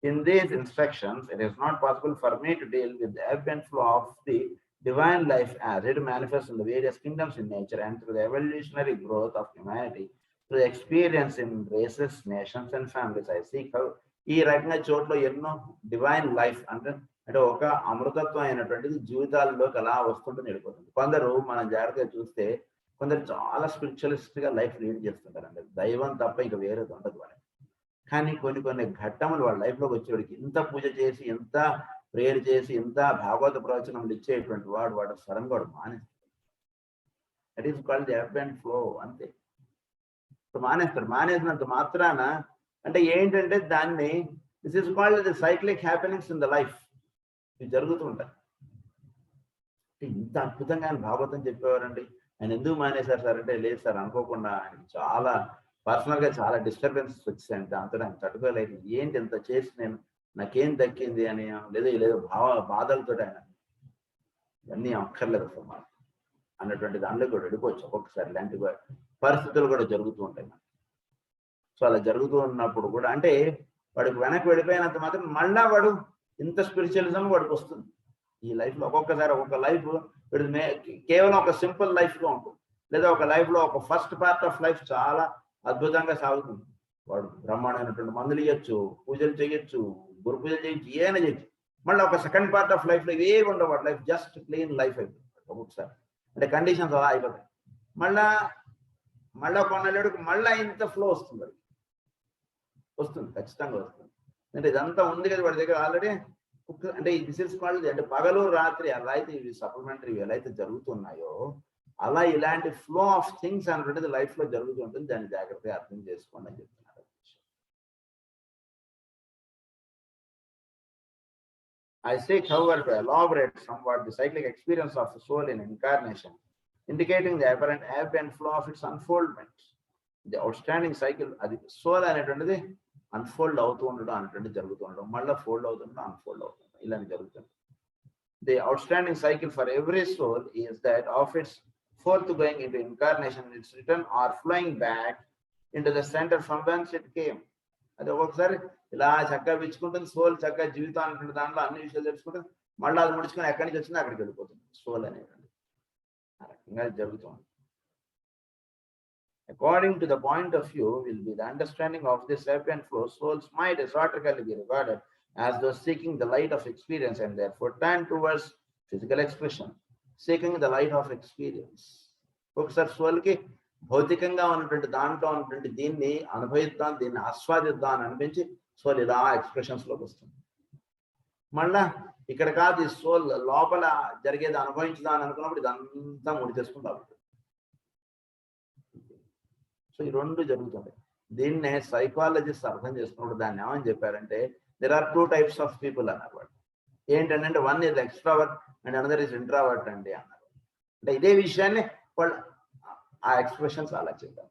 in these instructions, it is not possible for me to deal with the ebb and flow of the divine life as it manifests in the various kingdoms in nature and through the evolutionary growth of humanity, through the experience in races, nations, and families. I seek how ఈ రకంగా చోట్ల ఎన్నో divine life అంటే ఒక అమృతత్వం అయినటువంటిది జీవితాల్లోకి అలా వస్తుంటే వెళ్ళిపోతుంది. కొందరు మనం జాగ్రత్తగా చూస్తే కొందరు చాలా స్పిరిచువలిస్ట్ గా లైఫ్ లీడ్ చేస్తుంటారండి. దైవం తప్ప ఇంకా వేరేది ఉండదు వాళ్ళకి. కానీ కొన్ని ఘట్టములు వాళ్ళ లైఫ్లోకి వచ్చేవాడికి ఇంత పూజ చేసి, ఎంత ప్రేయర్ చేసి, ఎంత భాగవత ప్రవచనములు ఇచ్చేటువంటి వాడు సడన్ గా మానేస్తాడు. That is called the ebb and flow. అంతే మానేస్తాడు. మానేసినంత మాత్రాన అంటే ఏంటంటే దాన్ని this is called the cyclic happenings in the life. ఇవి జరుగుతూ ఉంటాయి. ఇంత అద్భుతంగా ఆయన భాగవతం చెప్పేవారండి. ఆయన ఎందుకు మానేశారు సార్ అంటే, లేదు సార్ అనుకోకుండా ఆయనకి చాలా పర్సనల్ గా చాలా డిస్టర్బెన్సెస్ వచ్చాయండి. దాంతో ఆయన తట్టుకోలేదు. ఏంటి ఎంత చేసి నేను నాకేం దక్కింది అని లేదో బాధలతో ఆయన ఇవన్నీ అక్కర్లేదు అసలు మనం అన్నటువంటి దానిలో కూడా వెళ్ళిపోవచ్చు. ఒక్కొక్కసారి ఇలాంటి పరిస్థితులు కూడా జరుగుతూ ఉంటాయి. సో అలా జరుగుతూ ఉన్నప్పుడు కూడా అంటే వాడికి వెనక్కి వెళ్ళిపోయినంత మాత్రం మళ్ళా వాడు ఇంత స్పిరిచువలిజం వాడికి వస్తుంది. ఈ లైఫ్ లో ఒక్కొక్కసారి ఒక్కొక్క లైఫ్ వీడు కేవలం ఒక సింపుల్ లైఫ్ గా ఉంటుంది, లేదా ఒక లైఫ్ లో ఒక ఫస్ట్ పార్ట్ ఆఫ్ లైఫ్ చాలా అద్భుతంగా సాగుతుంది. వాడు బ్రహ్మాండమైనటువంటి మందులు ఇవ్వచ్చు, పూజలు చేయొచ్చు, గురు పూజలు చేయొచ్చు, ఏమైనా చేయొచ్చు. మళ్ళీ ఒక సెకండ్ పార్ట్ ఆఫ్ లైఫ్ లో ఇవే ఉండవు. వాడు లైఫ్ జస్ట్ క్లీన్ లైఫ్ అయిపోతుంది ఒక్కొక్కసారి. అంటే కండిషన్స్ అలా అయిపోతాయి. మళ్ళా కొన్నాళ్ళకి మళ్ళా ఇంత ఫ్లో వస్తుంది, ఖచ్చితంగా వస్తుంది. అంటే ఇదంతా ఉంది కదా వాడి దగ్గర ఆల్రెడీ. అంటే దిస్ ఇస్ కాల్డ్ అంటే పగలు రాత్రి ఎలా అయితే ఇవి సప్లిమెంటరీ ఎలా అయితే జరుగుతున్నాయో అలా ఇలాంటి ఫ్లో ఆఫ్ థింగ్స్ అనేటువంటిది లైఫ్ లో జరుగుతూ ఉంటుంది. దాన్ని జాగ్రత్తగా అర్థం చేసుకోండి అని చెప్తున్నారు. I seek, however, to elaborate somewhat the cyclic experience of the soul in incarnation, indicating the apparent ebb and flow of its unfoldment. The outstanding cycle, అది సోల్ అనేటువంటిది అన్ఫోల్డ్ అవుతూ ఉండడం అనేటువంటిది జరుగుతూ ఉండడం, మళ్ళీ ఫోల్డ్ అవుతుండడం, అన్ఫోల్డ్ అవుతుండడం, ఇలా జరుగుతుంది. The outstanding cycle for every soul is that of its forth going into incarnation, its return or flowing back into the center from whence it came. అది ఒక్కొక్కసారి ఇలా చక్కగా విచ్చుకుంటుంది సోల్, చక్కగా జీవితం అనేటువంటి దాంట్లో అన్ని విషయాలు తెలుసుకుంటుంది, మళ్ళీ అది ముడుచుకొని ఎక్కడి నుంచి వచ్చిందో అక్కడికి వెళ్ళిపోతుంది సోల్ అనేటువంటి. ఆ రకంగా జరుగుతుంది. According to the point of view will be the understanding of this ebb and flow, souls might esoterically be regarded as those seeking the light of experience and therefore turn towards physical expression, seeking the light of experience. ఒకసారి సోల్కి భౌతికంగా ఉన్నటువంటి దాంట్లో ఉన్నటువంటి దీన్ని అనుభవిద్దాం, దీన్ని ఆస్వాదిద్దాం అని అనిపించి soul ఇలా ఎక్స్ప్రెషన్స్ లోకి వస్తుంది. మళ్ళా ఇక్కడ కాదు, ఈ సోల్ లోపల జరిగేది అనుభవించుదాం అని అనుకున్నప్పుడు ఇదంతా ముడి చేసుకుంటా. సో ఈ రెండు జరుగుతుంది. దీన్నే సైకాలజిస్ట్ అర్థం చేసుకున్నప్పుడు దాన్ని ఏమని చెప్పారంటే, there are two types of people అన్నారు. ఏంటంటే one is extrovert and another is introvert అండి అన్నారు. అంటే ఇదే విషయాన్ని వాళ్ళు ఆ ఎక్స్ప్రెషన్స్ అలా చెప్పారు.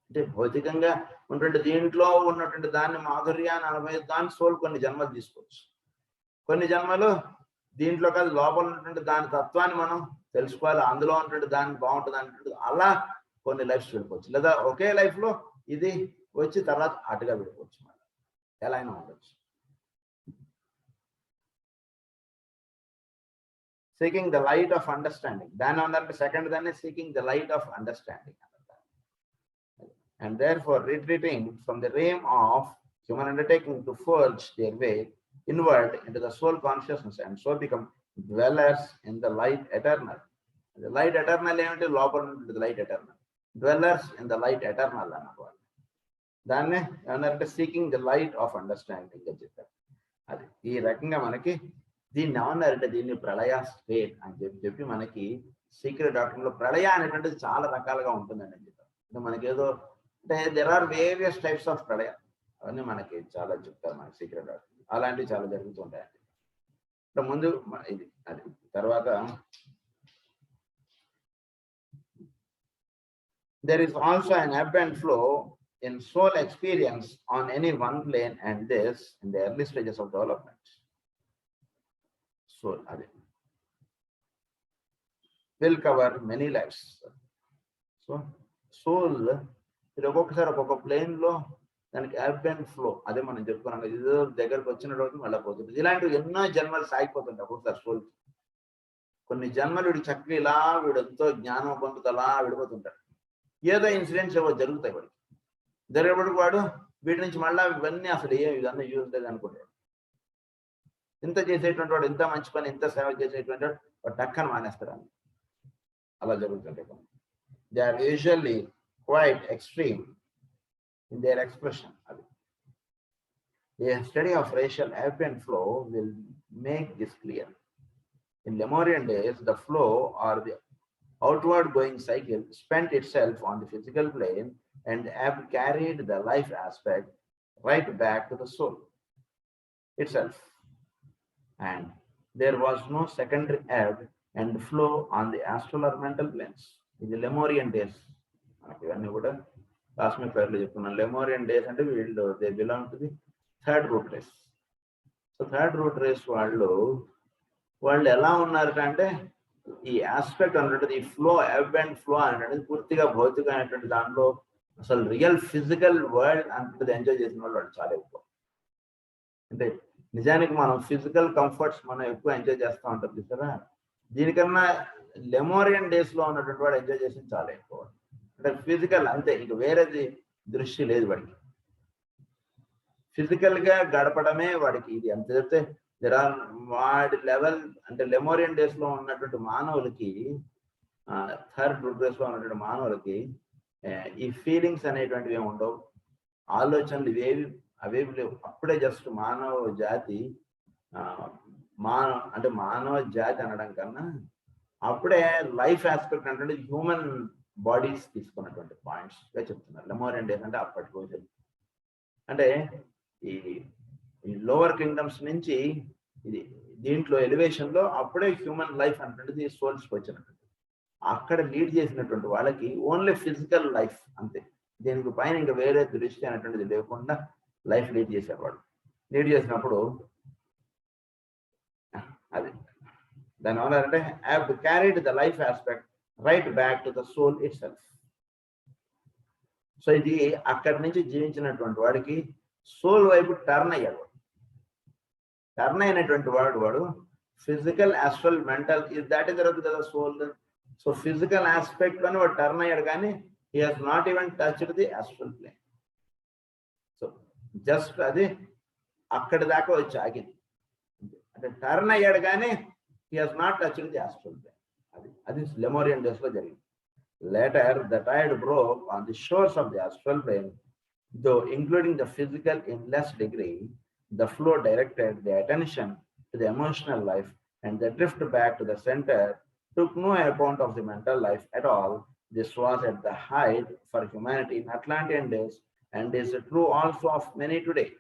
అంటే భౌతికంగా ఉన్నటువంటి దీంట్లో ఉన్నటువంటి దాన్ని మాధుర్యాన్ని అనుభవిద్దాన్ని సోల్ కొన్ని జన్మలు తీసుకోవచ్చు. కొన్ని జన్మలు దీంట్లో కాదు, లోపల ఉన్నటువంటి దాని తత్వాన్ని మనం తెలుసుకోవాలి, అందులో ఉన్నటువంటి దాన్ని బాగుంటుంది అంటే అలా కొన్ని లైఫ్స్ వెళ్ళిపోవచ్చు. లేదా ఒకే లైఫ్ లో ఇది వచ్చి తర్వాత అటుగా వెళ్ళిపోవచ్చు. మళ్ళీ ఎలా అయినా ఉండొచ్చు. Seeking the light of understanding, దాని అన్నారంటే సెకండ్ దాన్ని seeking the light of understanding. And therefore retreating from the realm of human undertaking to forge their way inward into the soul consciousness and so become dwellers in the light eternal. The light eternal ఏమంటే లోపల ఉంటుంది light eternal. Dwellers in the light eternal అన్నమాట. దాన్నే ఏమన్నారంటే seeking the light of understanding అని చెప్పారు. అది ఈ రకంగా మనకి దీన్ని ఏమన్నారంటే దీన్ని ప్రళయ స్టేట్ అని చెప్పి మనకి సీక్రెట్ డాక్టర్లో ప్రళయ అనేటువంటిది చాలా రకాలుగా ఉంటుందండి అని చెప్పారు. అంటే మనకేదో అంటే there are various types of ప్రళయ, అవన్నీ మనకి చాలా చెప్తారు మన సీక్రెట్ డాక్టర్. అలాంటివి చాలా జరుగుతుంటాయండి. అంటే ముందు ఇది అది తర్వాత there is also an ebb and flow in soul experience on any one plane, and this in the early stages of development. Soul will cover many lives. So soul ఇది ఒక్కొక్కసారి ఒక్కొక్క ప్లేన్ లో దానికి ebb and flow, అదే మనం చెప్పుకున్నాం. ఇది దగ్గరకు వచ్చిన రోజు మళ్ళీ పోతుంది. ఇలాంటివి ఎన్నో జన్మలు సాగిపోతుంటాయి. ఒక్కొక్కసారి సోల్ కొన్ని జన్మలు వీడు చక్కగా ఇలా వీడు ఎంతో జ్ఞానం పొందుతూ అలా విడిపోతుంటాడు. ఏదో ఇన్సిడెంట్స్ ఏవో జరుగుతాయి వాడికి. జరిగేప్పటికి వాడు వీటి నుంచి మళ్ళీ ఇవన్నీ అసలు ఇదన్నీ యూజ్ లేదు అనుకుంటాడు. ఇంత చేసేటువంటి వాడు, ఇంత మంచి పని, ఇంత సేవ చేసేటువంటి వాడు టక్కన మానేస్తాడు. అలా జరుగుతుంటాయి. They are usually quite extreme in their expression. A study of racial ebb and flow will make this clear. In Lemurian days, the flow or the outward going cycle spent itself on the physical plane, and the ebb carried the life aspect right back to the soul itself. And there was no secondary ebb and flow on the astral or mental planes. In the Lemurian days, cosmic పేర్లు చెప్తున్నాను. Lemurian days అంటే వీళ్ళు they belong to the third root race. So third root race వాళ్ళు ఎలా ఉన్నారు అంటే ఈ aspect అనేటువంటిది, ఈ ఫ్లో, ఎబ్ అండ్ ఫ్లో అనేటువంటిది పూర్తిగా భౌతికమైనటువంటి దాంట్లో అసలు రియల్ ఫిజికల్ వరల్డ్ అంతది ఎంజాయ్ చేసిన వాళ్ళు చాలా ఎక్కువ. అంటే నిజానికి మనం ఫిజికల్ కంఫర్ట్స్ మనం ఎక్కువ ఎంజాయ్ చేస్తూ ఉంటాం చూసారా, దీనికన్నా లెమోరియన్ డేస్ లో ఉన్నటువంటి వాడు ఎంజాయ్ చేసింది చాలా ఎక్కువ. అంటే ఫిజికల్ అంతే, ఇంక వేరేది దృష్టి లేదు వాడికి. ఫిజికల్ గా గడపడమే వాడికి ఇది. అంత చెప్తే వాడి లెవెల్ అంటే లెమోరియన్ డేస్ లో ఉన్నటువంటి మానవులకి, థర్డ్ రూట్ డేస్ లో ఉన్నటువంటి మానవులకి ఈ ఫీలింగ్స్ అనేటువంటివి ఏమి ఉండవు, ఆలోచనలు అవేవి లేవు. అప్పుడే జస్ట్ మానవ జాతి మానవ జాతి అనడం కన్నా అప్పుడే లైఫ్ ఆస్పెక్ట్ అంటే హ్యూమన్ బాడీస్ తీసుకున్నటువంటి పాయింట్స్ గా చెప్తున్నారు. లెమోరియన్ డేస్ అంటే అప్పటి రోజులు. అంటే ఈ లోవర్ కింగ్డమ్స్ నుంచి ఇది దీంట్లో ఎలివేషన్ లో అప్పుడే హ్యూమన్ లైఫ్ అనేటువంటిది సోల్స్కి వచ్చినటువంటి, అక్కడ లీడ్ చేసినటువంటి వాళ్ళకి ఓన్లీ ఫిజికల్ లైఫ్ అంతే. దీనికి పైన ఇంకా వేరే దృష్టి అనేటువంటిది లేకుండా లైఫ్ లీడ్ చేసేవాడు. లీడ్ చేసినప్పుడు అది దాని వల్ల అంటే have carried the life aspect right back to the soul itself. So ఇది అక్కడి నుంచి జీవించినటువంటి వాడికి సోల్ వైపు టర్న్ అయ్యాడు. టర్న్ అయినటువంటి వాడు ఫిజికల్, ఆస్ట్రల్, మెంటల్ దాటి జరుగుతుంది కదా సోల్. సో ఫిజికల్ ఆస్పెక్ట్ లోనే వాడు టర్న్ అయ్యాడు, కానీ he has not even touched the astral plane. So just అది అక్కడి దాకా వచ్చి ఆగింది. అంటే టర్న్ అయ్యాడు కానీ he has not touched the astral plane. అది లెమోరియన్ డేస్ లో జరిగింది. Later, the tide broke on the shores of the astral plane, though including the physical in less degree. The flow directed the attention to the emotional life, and the drift back to the center took no account of the mental life at all. This was at the height for humanity in Atlantean days, and is true also of many today.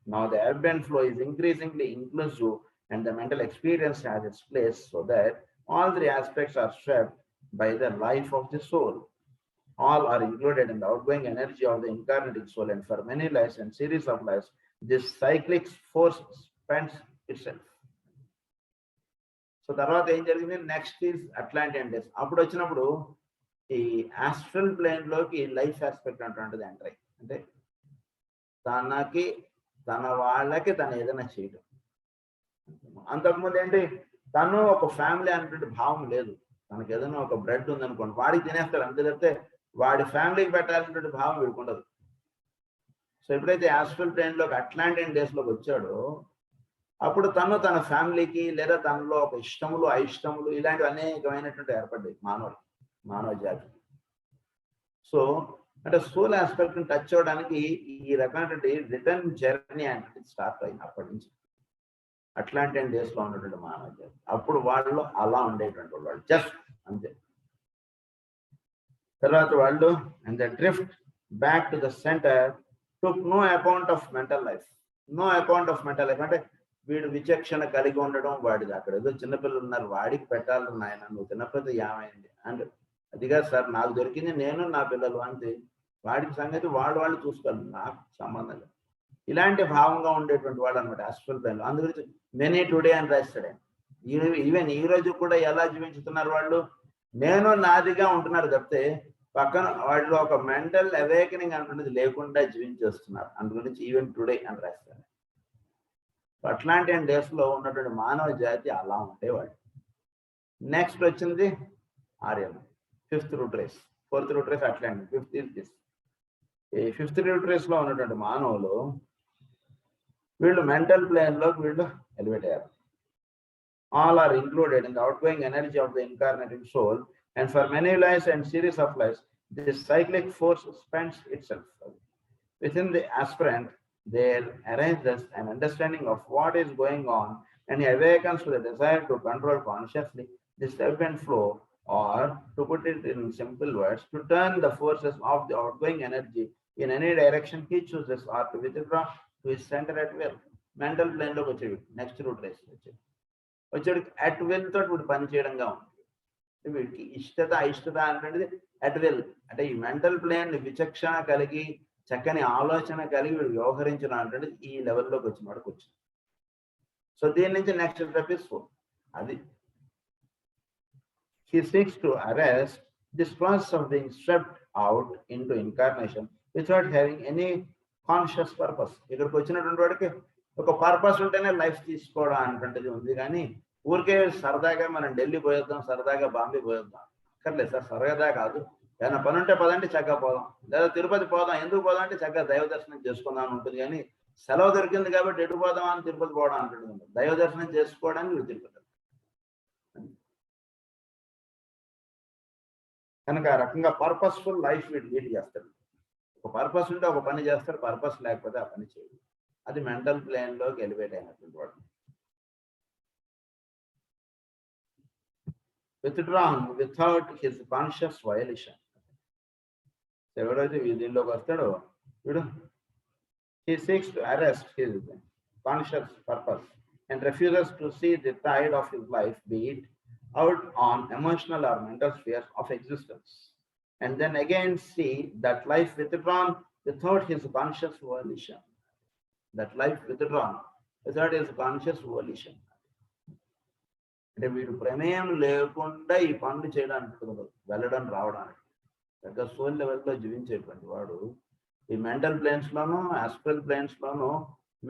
Now the ebb and flow is increasingly inclusive, and the mental experience has its place, so that all three aspects are swept by the life of the soul. All are included in the outgoing energy of the incarnating soul, and for many lives and series of lives, this cyclic force spends itself. So తర్వాత ఏం జరిగింది, next is Atlantean days. అప్పుడు వచ్చినప్పుడు ఈ astral plane లోకి life aspect అంటుంటుంది enter అయ్యి, అంటే తనకి తన వాళ్ళకి తను ఏదైనా చేయడం. అంతకుముందు ఏంటి, తను ఒక ఫ్యామిలీ అనేటువంటి భావం లేదు. తనకి ఏదైనా ఒక బ్రెడ్ ఉందనుకోండి, వాడికి తినేస్తాడు అంతే తప్పితే వాడి ఫ్యామిలీకి పెట్టాల్సినటువంటి భావం వీడికి ఉండదు. సో ఎప్పుడైతే ఆస్ట్రల్ ప్లేన్ లోకి అట్లాంటియన్ డేస్ లోకి వచ్చాడో అప్పుడు తను తన ఫ్యామిలీకి లేదా తనలో ఒక ఇష్టములు, అయిష్టములు ఇలాంటివి అనేకమైనటువంటి ఏర్పడ్డాయి మానవ జాతి. సో అంటే సోల్ ఆస్పెక్ట్ ని టచ్ అవ్వడానికి ఈ రకమైనటువంటి రిటర్న్ జర్నీ అంటే స్టార్ట్ అయింది అప్పటి నుంచి. అట్లాంటి డేస్ లో ఉన్నటువంటి మానవ జాతి. అప్పుడు వాళ్ళు అలా ఉండేటువంటి వాళ్ళు జస్ట్ అంతే. తర్వాత వాళ్ళు and the drift back to the centre took no account of mental life. No account of mental life అంటే వీడు విచక్షణ కలిగి ఉండడం, వాడిది అక్కడ ఏదో చిన్నపిల్లలు ఉన్నారు వాడికి పెట్టాలి నాయన, నువ్వు తినకపోతే ఏమైంది అంటే అదిగా సార్ నాకు దొరికింది నేను నా పిల్లలు అంతే, వాడికి సంగతి వాళ్ళు చూసుకోవాలి, నాకు సంబంధం లేదు. ఇలాంటి భావంగా ఉండేటువంటి వాడు అనమాట హాస్పిటల్ ప్లాన్. అందు గురించి మెనీ టుడే అని రాస్తాడు. ఈవెన్ ఈ రోజు కూడా ఎలా జీవించుతున్నారు వాళ్ళు, నేను నాదిగా ఉంటున్నారు తప్పితే పక్కన వాటిలో ఒక మెంటల్ అవేకనింగ్ అంటున్నది లేకుండా జీవించేస్తున్నారు. అందు గురించి ఈవెన్ టుడే అని రాస్తారు. అట్లాంటి డేస్ లో ఉన్నటువంటి మానవ జాతి అలా ఉండేవాడు. నెక్స్ట్ వచ్చింది Aryan, fifth root race. Fourth root race Atlantean, fifth is this. ఈ ఫిఫ్త్ రూట్ రేస్ లో ఉన్నటువంటి మానవులు వీళ్ళు మెంటల్ ప్లేన్ లోకి వీళ్ళు ఎలివేట్ అయ్యారు. All are included in the outgoing energy of the incarnating soul, and for many lives and series of lives, this cyclic force spends itself. Within the aspirant, there arises an understanding of what is going on, and he awakens to the desire to control consciously this ebb and flow, or to put it in simple words, to turn the forces of the outgoing energy in any direction he chooses, or to withdraw to his center at will. Mental plane లో వచ్చేవి next root race వచ్చేవాడికి at will తోటి వీడు పని చేయడంగా ఉంది. వీడికి ఇష్టత అయిష్టత అనేది అట్ విల్ అంటే ఈ మెంటల్ ప్లేన్ విచక్షణ కలిగి చక్కని ఆలోచన కలిగి వీడు వ్యవహరించడం అంటే ఈ లెవెల్లోకి వచ్చిన వాడికి వచ్చింది. సో దీని నుంచి నెక్స్ట్ స్టెప్ ఇస్ 4. అది he seeks to arrest this process of being swept out into incarnation without having any conscious purpose. ఇక్కడికి వచ్చినటువంటి వాడికి ఒక పర్పస్ ఉంటేనే లైఫ్ తీసుకోవడం అనేటువంటిది ఉంది, కానీ ఊరికే సరదాగా మనం ఢిల్లీ పోయేద్దాం, సరదాగా బాంబే పోయేద్దాం అక్కర్లేదు సార్. సరదా కాదు, ఏదైనా పని ఉంటే పదంటే చక్కగా పోదాం, లేదా తిరుపతి పోదాం, ఎందుకు పోదాం అంటే చక్కగా దైవ దర్శనం చేసుకుందాం అని ఉంటుంది. కానీ సెలవు దొరికింది కాబట్టి ఎటు పోదాం అని తిరుపతి పోవడం అంటుంది. దైవ దర్శనం చేసుకోవడానికి వీడు తిరుపతి. కనుక ఆ రకంగా పర్పస్ఫుల్ లైఫ్ వీడు లీడ్ చేస్తాడు. ఒక పర్పస్ ఉంటే ఒక పని చేస్తాడు, పర్పస్ లేకపోతే ఆ పని చేయడు. అది మెంటల్ ప్లేన్ లోకి ఎలివేట్ అయినటువంటి వాడు. withdrawn without his conscious violation. ఎవరైతే దీనిలోకి వస్తాడో వీడు he seeks to arrest his conscious purpose and refuses to see the tide of his life beat out on emotional or mental spheres of existence, and then again see that life withdrawn without his conscious volition. That life withdrawn without his conscious volition. అంటే వీడు ప్రమేయం లేకుండా ఈ పనులు చేయడానికి వెళ్ళడం రావడానికి పెద్ద సోల్ లెవెల్లో జీవించేటువంటి వాడు ఈ మెంటల్ ప్లేన్స్ లోను ఆస్ట్రల్ ప్లేన్స్ లోను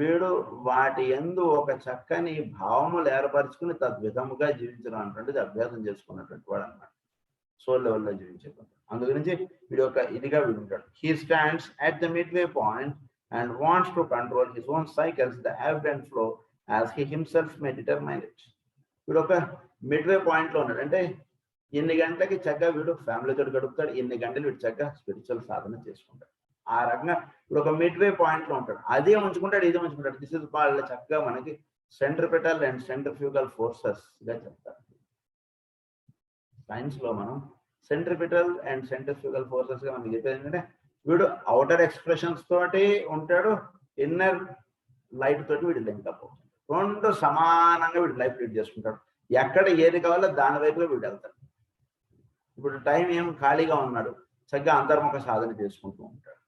వీడు వాటి యందు ఒక చక్కని భావములు ఏర్పరచుకుని తద్విధముగా జీవించడం అనేటువంటిది అభ్యాసం చేసుకున్నటువంటి వాడు అనమాట, సోల్ లెవెల్లో జీవించేటువంటి. అందు గురించి వీడు ఒక ఇదిగా వీడు ఉంటాడు. He stands at the midway point and wants to control his own cycles, the ebb and flow, as he himself may determine it. వీడు ఒక మిడ్వే పాయింట్ లో ఉన్నాడు. అంటే ఎన్ని గంటలకి చక్కగా వీడు ఫ్యామిలీతో గడుపుతాడు, ఎన్ని గంటలు వీడు చక్కగా స్పిరిచువల్ సాధన చేసుకుంటాడు. ఆ రకంగా ఇప్పుడు ఒక మిడ్వే పాయింట్ లో ఉంటాడు. అదే ఉంచుకుంటాడు, ఇదే ఉంచుకుంటాడు. దిస్ ఇస్ కాల్డ్ చక్కగా మనకి సెంట్రిపిటల్ అండ్ సెంట్రిఫ్యూగల్ ఫోర్సెస్ గా చెప్తారు. సైన్స్ లో మనం సెంట్రిపిటల్ అండ్ సెంట్రిఫ్యూగల్ ఫోర్సెస్ గా మనకి చెప్పేది ఏంటంటే వీడు అవుటర్ ఎక్స్ప్రెషన్స్ తోటి ఉంటాడు, ఇన్నర్ లైట్ తోటి వీడు లింక్ అప్ అవుతాడు. రెండు సమానంగా వీడు లైఫ్ లీడ్ చేసుకుంటాడు. ఎక్కడ ఏది కావాలో దాని వైపులో వీడు వెళ్తాడు. ఇప్పుడు టైం ఏం ఖాళీగా ఉన్నాడు, చక్కగా అంతర్ముఖ సాధన చేసుకుంటూ ఉంటాడు.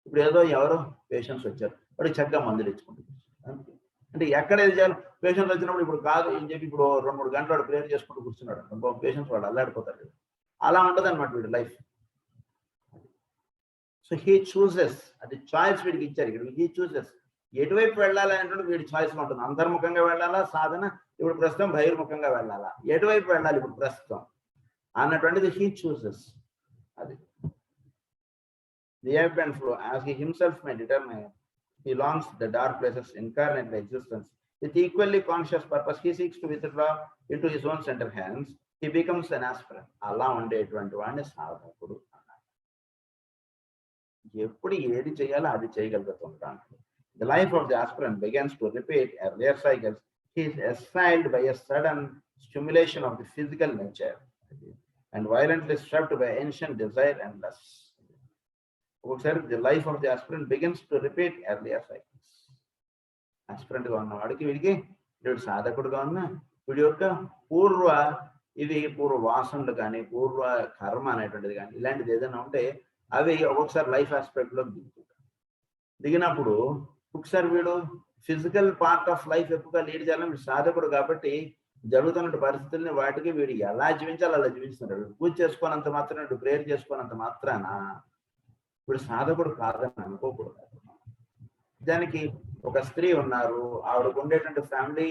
ఇప్పుడు ఏదో ఎవరో పేషెంట్స్ వచ్చారు, వాడికి చక్కగా మందులు ఇచ్చుకుంటాడు. అంటే ఎక్కడ ఏది చేయాలి, పేషెంట్స్ వచ్చినప్పుడు ఇప్పుడు కాదు అని చెప్పి ఇప్పుడు 2-3 గంటలు వాడు ప్రేయర్ చేసుకుంటూ కూర్చున్నాడు, పేషెంట్స్ వాడు అల్లాడిపోతాడు. అలా ఉంటుంది అనమాట వీడు లైఫ్. సో హీ చూసెస్, అది చాయిస్ వీడికి ఇచ్చారు ఇక్కడ. హీ చూసెస్ ఎటువైపు వెళ్ళాలి అంటే వీడి చాయిస్లో ఉంటుంది. అంతర్ముఖంగా వెళ్ళాలా సాధన, ఇప్పుడు ప్రస్తుతం బహిర్ముఖంగా వెళ్ళాలా, ఎటువైపు వెళ్ళాలి ఇప్పుడు ప్రస్తుతం అన్నటువంటిది హీ చూసెస్. అది the ebb and flow as he himself may determine. He longs the dark places incarnate existence with equally conscious purpose. He seeks to withdraw into his own center hands. He becomes an aspirant. అలా ఉండేటువంటి వాడిని సాధకుడు అన్నారు. ఎప్పుడు ఏది చేయాలో అది చేయగలుగుతుంటాను. The life of the aspirant begins to repeat earlier cycles he is assailed by a sudden stimulation of the physical nature and violently swept by ancient desire and lust. ఒకసారి the life of the aspirant begins to repeat earlier cycles. aspirant గా ఉన్న వాడికి వీడికి వీడు సాధకుడుగా ఉన్న వీడి యొక్క పూర్వ వాసనలు కానీ పూర్వ కర్మ అనేటువంటిది కానీ ఇలాంటిది ఏదైనా ఉంటే అవి ఒక్కొక్కసారి లైఫ్ ఆస్పెక్ట్ లో దిగినప్పుడు ఒకసారి వీడు ఫిజికల్ పార్ట్ ఆఫ్ లైఫ్ ఎక్కువగా లీడ్ చేయాలని వీడు సాధకుడు కాబట్టి జరుగుతున్న పరిస్థితుల్ని వాటికి వీడు ఎలా జీవించాలో అలా జీవిస్తున్నాడు. పూజ చేసుకోనంత మాత్రాన వీడు ప్రేయర్ చేసుకోనంత మాత్రాన వీడు సాధకుడు కాదని అనుకోకూడదు. దానికి ఒక స్త్రీ ఉన్నారు, ఆవిడకు ఉండేటువంటి ఫ్యామిలీ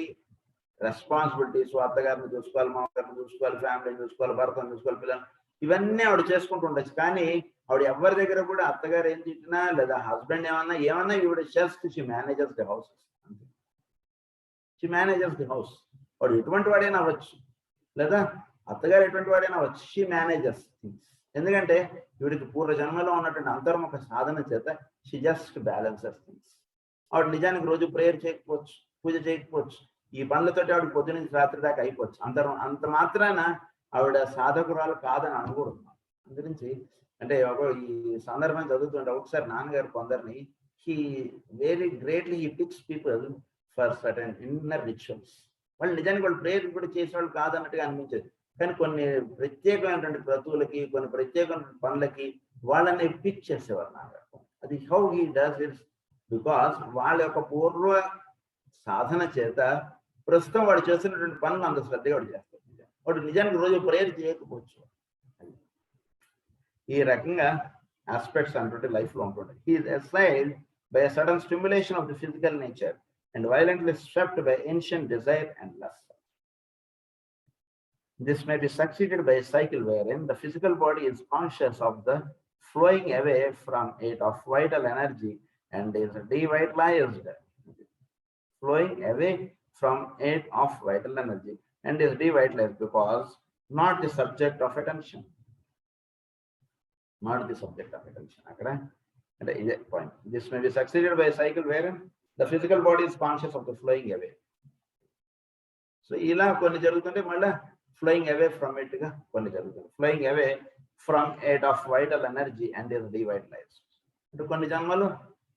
రెస్పాన్సిబిలిటీస్, అత్తగారిని చూసుకోవాలి, మామగారిని చూసుకోవాలి, ఫ్యామిలీని చూసుకోవాలి, భర్తను చూసుకోవాలి, పిల్లలు, ఇవన్నీ ఆవిడ చేసుకుంటూ ఉండొచ్చు. కానీ ఆవిడ ఎవరి దగ్గర కూడా అత్తగారు ఏం తిట్టినా లేదా హస్బెండ్ ఏమన్నా ఈవిడ just she managers the house. She managers the house. వాడు ఎటువంటి వాడైనా అవ్వచ్చు, లేదా అత్తగారు ఎటువంటి వాడైనా అవ్వచ్చు, షీ మేనేజర్స్ థింగ్స్. ఎందుకంటే వీడికి పూర్వ జన్మలో ఉన్నటువంటి అంతర్ముఖ సాధన చేత షీ జస్ట్ బ్యాలెన్సెస్ థింగ్స్. ఆవిడ నిజానికి రోజు ప్రేయర్ చేయకపోవచ్చు, పూజ చేయకపోవచ్చు, ఈ పనులతోటి ఆవిడ పొద్దు నుంచి రాత్రి దాకా అయిపోవచ్చు. అంత మాత్రాన ఆవిడ సాధకురాలు కాదని అనకూడదు. అందుగురించి అంటే ఈ సందర్భం చదువుతుంటే ఒకసారి నాన్నగారు కొందరిని he very greatly he pics people for certain inner rituals. వాళ్ళు నిజానికి వాళ్ళు ప్రేయర్ కూడా చేసేవాళ్ళు కాదన్నట్టుగా అనిపించేది, కానీ కొన్ని ప్రత్యేకమైనటువంటి క్రతువులకి, కొన్ని ప్రత్యేకమైన పనులకి వాళ్ళని పిక్ చేసేవారు నాన్నగారు. అది how he does it because వాళ్ళ యొక్క పూర్వ సాధన చేత ప్రస్తుతం వాడు చేస్తున్నటువంటి పనులు అంత శ్రద్ధగా వాడు చేస్తాడు. వాడు నిజానికి రోజు ప్రేయర్ చేయకపోవచ్చు. ఈ రకంగా ఆస్పెక్ట్స్ అంటుంటే లైఫ్ లో ఉంటుంటాయి. He is assailed by a sudden stimulation of the physical nature and violently swept by ancient desire and lust. This may be succeeded by a cycle wherein the physical body is conscious of the flowing away from it of vital energy and is devitalized. Flowing away from it of vital energy and is devitalized because not the subject of attention. Not the subject of attention. Okay? And is a point. This may be succeeded by a cycle wherein the physical body is conscious of the flowing away. So ఇలా కొన్ని జరుగుతుంటే మళ్ళీ flowing away from it గా కొన్ని జరుగుతుంది. Flowing away from it of vital energy and is devitalize. అంటే కొన్ని జన్మలు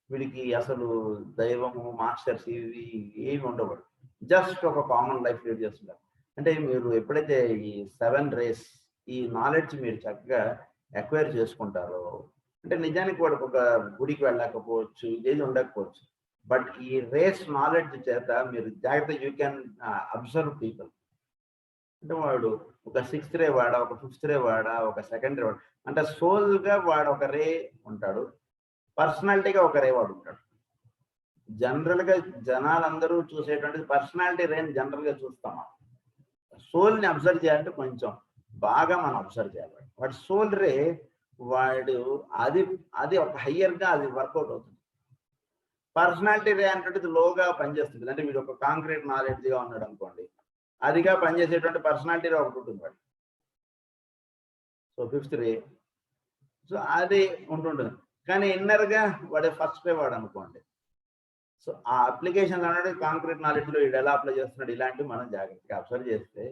వీడికి అసలు దైవము, మాస్టర్స్ ఇవి ఏమి ఉండవు, జస్ట్ ఒక కామన్ లైఫ్ లీడ్ చేస్తున్నారు. అంటే మీరు ఎప్పుడైతే ఈ 7 rays ఈ నాలెడ్జ్ మీరు చక్కగా అక్వైర్ చేసుకుంటారో, అంటే నిజానికి వాడికి ఒక గుడికి వెళ్ళకపోవచ్చు, ఏది ఉండకపోవచ్చు, బట్ ఈ రేస్ నాలెడ్జ్ చేత మీరు జాగ్రత్త యూ క్యాన్ అబ్జర్వ్ పీపుల్. అంటే వాడు ఒక 6th ray వాడా, ఒక 5th ray వాడా, ఒక 2nd ray వాడా, అంటే సోల్ గా వాడు ఒక రే ఉంటాడు, పర్సనాలిటీగా ఒక రే వాడు ఉంటాడు. జనరల్ గా జనాలందరూ చూసేటువంటిది పర్సనాలిటీ రేని జనరల్ గా చూస్తాం. సోల్ ని అబ్జర్వ్ చేయాలంటే కొంచెం బాగా మనం అబ్జర్వ్ చేయాలి. వాడు సోల్ రే వాడు అది ఒక హయ్యర్ గా అది వర్కౌట్ అవుతుంది. పర్సనాలిటీ రే అంటే లోగా పనిచేస్తుంది. అంటే వీడు ఒక కాంక్రీట్ నాలెడ్జ్ గా ఉన్నాడు అనుకోండి, అదిగా పనిచేసేటువంటి పర్సనాలిటీ రే ఒకటి ఉంటుంది వాడు. సో 5th ray, సో అది ఉంటుంటుంది. కానీ ఇన్నర్ గా వాడు 1st ray వాడు అనుకోండి. సో ఆ అప్లికేషన్ అనేది కాంక్రీట్ నాలెడ్జ్ లో వీడు ఎలా అప్లై చేస్తున్నాడు, ఇలాంటివి మనం జాగ్రత్తగా అబ్జర్వ్ చేస్తే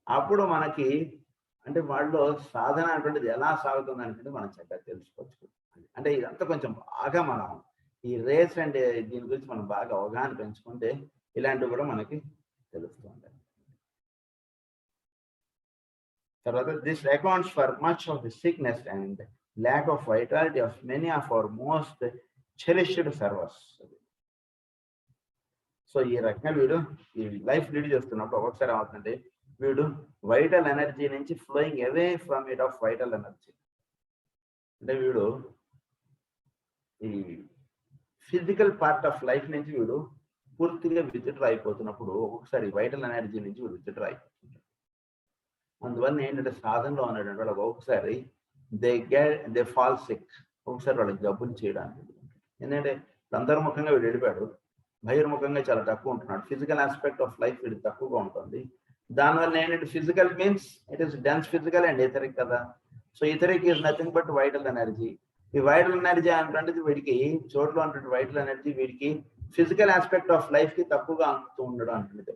అప్పుడు మనకి అంటే వాళ్ళు సాధన అనేటువంటిది ఎలా సాగుతుంది అనేది మనం చక్కగా తెలుసుకోవచ్చు. అంటే ఇదంతా కొంచెం బాగా మనం ఈ రేస్ అంటే దీని గురించి మనం బాగా అవగాహన పెంచుకుంటే ఇలాంటివి కూడా మనకి తెలుస్తూ ఉంటాయి. తర్వాత this accounts for much of the sickness and lack of vitality of many of our most cherished servers. So ఈ రకంగా వీడు ఈ లైఫ్ లీడ్ చేస్తున్నప్పుడు ఒక్కొక్కసారి ఏమవుతుందంటే వీడు వైటల్ ఎనర్జీ నుంచి flowing away from it of vital energy. అంటే వీడు ఈ ఫిజికల్ పార్ట్ ఆఫ్ లైఫ్ నుంచి వీడు పూర్తిగా విత్డ్రా అయిపోతున్నప్పుడు ఒక్కొక్కసారి వైటల్ ఎనర్జీ నుంచి వీడు విత్డ్రా అయిపోతుంటాడు. అందువల్ల ఏంటంటే సాధనలో ఉన్నటువంటి వాళ్ళకి ఒక్కొక్కసారి దే ఫాల్ సిక్, ఒక్కొక్కసారి వాళ్ళకి జబ్బులు చేయడానికి. ఎందుకంటే అంతర్ముఖంగా వీడు వెళ్ళిపోయాడు, బహిర్ముఖంగా చాలా తక్కువ ఉంటున్నాడు. ఫిజికల్ ఆస్పెక్ట్ ఆఫ్ లైఫ్ వీడు తక్కువగా ఉంటుంది. దానివల్ల ఏంటంటే physical means it is dense physical and etheric కదా. So etheric is nothing but vital energy. ఈ వైటల్ ఎనర్జీ అంటే వీడికి చోట్ల ఉన్నటువంటి వైటల్ ఎనర్జీ వీడికి ఫిజికల్ ఆస్పెక్ట్ ఆఫ్ లైఫ్ కి తక్కువగా అందుతూ ఉండడం అంటుంది.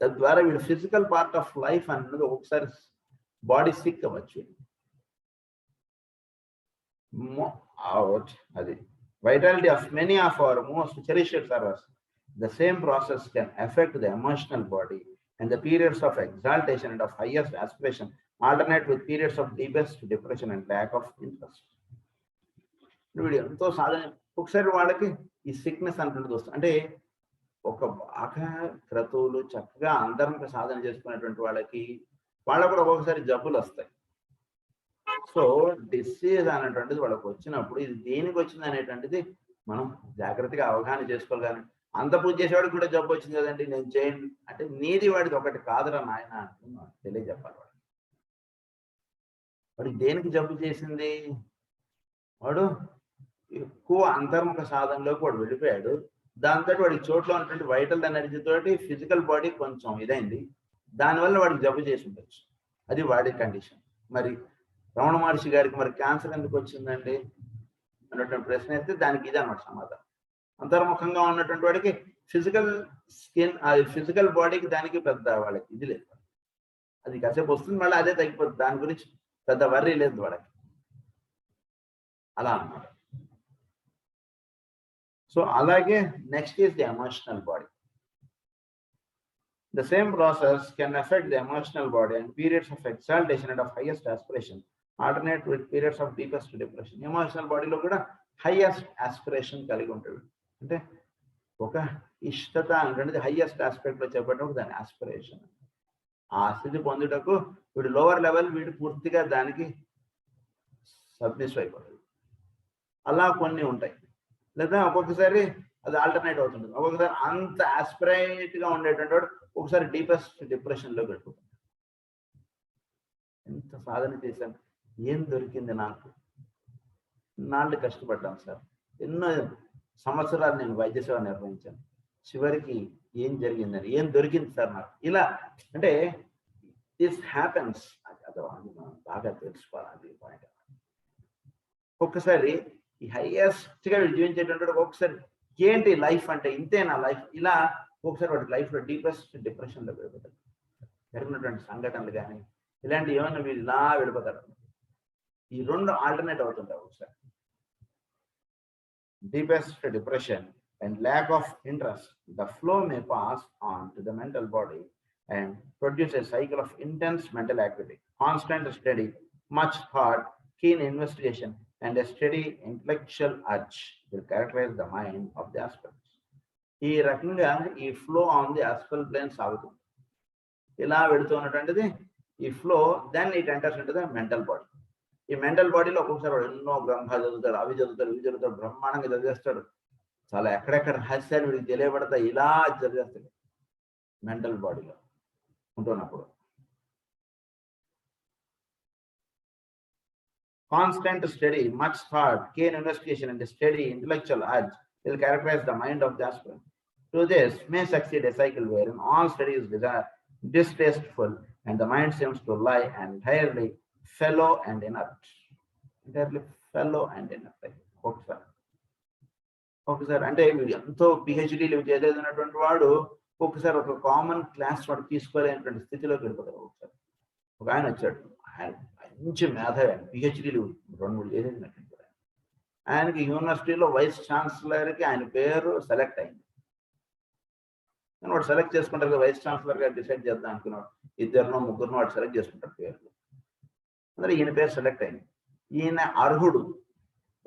తద్వారా వీడు ఫిజికల్ పార్ట్ ఆఫ్ లైఫ్ అన్నది ఒకసారి బాడీ సిక్ అవ్వచ్చు. అది vitality of many of our most cherished servers. The same process can affect the emotional body, and the periods of exaltation and of highest aspiration alternate with periods of deepest depression and lack of interest. Video ఎంతో సాధన ఒకసారి వాళ్ళకి ఈ sickness అంటుండదు వస్తుంది. అంటే ఒక బాగా క్రతువులు చక్కగా అందరం సాధన చేసుకునేటువంటి వాళ్ళకి కూడా ఒక్కొక్కసారి జబ్బులు వస్తాయి. సో డిసీజ్ అనేటువంటిది వాళ్ళకి వచ్చినప్పుడు ఇది దేనికి వచ్చింది అనేటువంటిది మనం జాగ్రత్తగా అవగాహన చేసుకోవాలి. కానీ అంత పూజ చేసేవాడికి కూడా జబ్బు వచ్చింది కదండి, నేను చేయండి అంటే నీది వాడిది ఒకటి కాదురా నాయన అంటున్నా తెలియజెప్పాలి. వాడికి దేనికి జబ్బు చేసింది? వాడు ఎక్కువ అంతర్ముఖ సాధనలోకి వాడు వెళ్ళిపోయాడు. దాంతో వాడికి చోట్లో ఉన్నటువంటి వైటల్ ఎనర్జీ తోటి ఫిజికల్ బాడీ కొంచెం ఇదైంది, దానివల్ల వాడికి జబ్బు చేసి ఉండొచ్చు. అది వాడి కండిషన్. మరి రమణ మహర్షి గారికి మరి క్యాన్సర్ ఎందుకు వచ్చిందండి అన్నటువంటి ప్రశ్న అయితే దానికి ఇది అన్నమాట సమాధానం. అంతర్ముఖంగా ఉన్నటువంటి వాడికి ఫిజికల్ స్కిన్, అది ఫిజికల్ బాడీకి దానికి పెద్ద వాళ్ళకి ఇది లేదు. అది కాసేపు వస్తుంది, మళ్ళీ అదే తగ్గిపోతుంది, దాని గురించి పెద్ద వర్రీ లేదు వాళ్ళకి. అలా అన్నమాట. సో అలాగే next is the emotional body. The same process can affect the emotional body, and periods of exaltation and of highest aspiration alternate with periods of deepest depression. Emotional బాడీలో కూడా హైయెస్ట్ ఆస్పిరేషన్ కలిగి ఉంటుంది. అంటే ఒక ఇష్టత అనేది highest aspect లో చెప్పేటప్పుడు దాని ఆస్పిరేషన్. ఆ స్థితి పొందుటకు వీడు లోవర్ లెవెల్, వీడు పూర్తిగా దానికి సబ్మిస్ అయిపోతుంది. అలా కొన్ని ఉంటాయి. లేదా ఒక్కొక్కసారి అది ఆల్టర్నేట్ అవుతుంది. ఒక్కొక్కసారి అంత ఆస్పిరేట్ గా ఉండేటువంటి వాడు ఒకసారి డీపెస్ట్ డిప్రెషన్ లో వెళ్ళిపోతుంది. ఎంత సాధన చేశాను, ఏం దొరికింది నాకు, నాళ్ళు కష్టపడ్డాను సార్, ఎన్నో సంవత్సరాలు నేను వైద్య సేవ నిర్వహించాను, చివరికి ఏం జరిగిందని, ఏం దొరికింది సార్ నాకు, ఇలా అంటే దిస్ హ్యాపెన్స్. అది బాగా తెలుసుకోవాలి పాయింట్. ఒక్కసారి ఈ హైయెస్ట్ గా జీవించేటువంటి ఒక్కొక్కసారి ఏంటి లైఫ్ అంటే ఇంతేనా లైఫ్, ఇలా ఒకసారి వాటి లైఫ్ లో డీపెస్ట్ డిప్రెషన్ లో వెళ్ళిపోతారు. జరిగినటువంటి సంఘటనలు కానీ ఇలాంటి ఏమైనా వీళ్ళు ఇలా వెళ్ళిపోతారు. ఈ రెండు ఆల్టర్నేట్ అవుతుంటాయి. ఒకసారి deepest depression and lack of interest, the flow May pass on to the mental body and produce a cycle of intense mental activity, constant study, much thought, keen investigation, and a steady intellectual urge will characterize the mind of the aspirants. ఈ రకంగా ఈ flow on the astral plane సాగుతుంది. ఇలా వెళుతున్నటువంటిది ఈ flow, then it enters into the mental body. ఈ mental బాడీలో ఒక్కొక్కసారి వాడు ఎన్నో గ్రంథాలు చదువుతాడు, అవి చదువుతాడు, ఇవి చదువుతాడు, బ్రహ్మాండంగా చదివేస్తాడు, చాలా ఎక్కడెక్కడ రహస్యాలు వీడికి తెలియబడతాయి, ఇలా చదివేస్తాడు మెంటల్ బాడీలో ఉంటున్నప్పుడు. Constant study, much thought, keen investigation, and a steady intellectual urge will characterize the mind of the aspirant. To this may succeed a cycle wherein all study is distasteful and the mind seems to lie entirely fallow and inert. Entirely fallow and inert. ఒకసారి అంటే ఎంతో పిహెచ్డీలు చదివినటువంటి వాడు ఒకసారి ఒక common class వాడు తీసుకోలేనటువంటి స్థితిలోకి వెళ్ళిపోతారు. ఒకసారి ఒక ఆయన వచ్చాడు, ఆయన మంచి మేధావి, పిహెచ్డీలు 2-3 చేసేసినట్టు. ఆయనకి యూనివర్సిటీలో వైస్ ఛాన్సలర్కి ఆయన పేరు సెలెక్ట్ అయింది. కానీ వాడు సెలెక్ట్ చేసుకుంటారు కదా, వైస్ ఛాన్సలర్ గారు డిసైడ్ చేద్దాం అనుకున్నాడు, 2-3 వాడు సెలెక్ట్ చేసుకుంటారు పేర్లు. అందులో ఈయన పేరు సెలెక్ట్ అయింది. ఈయన అర్హుడు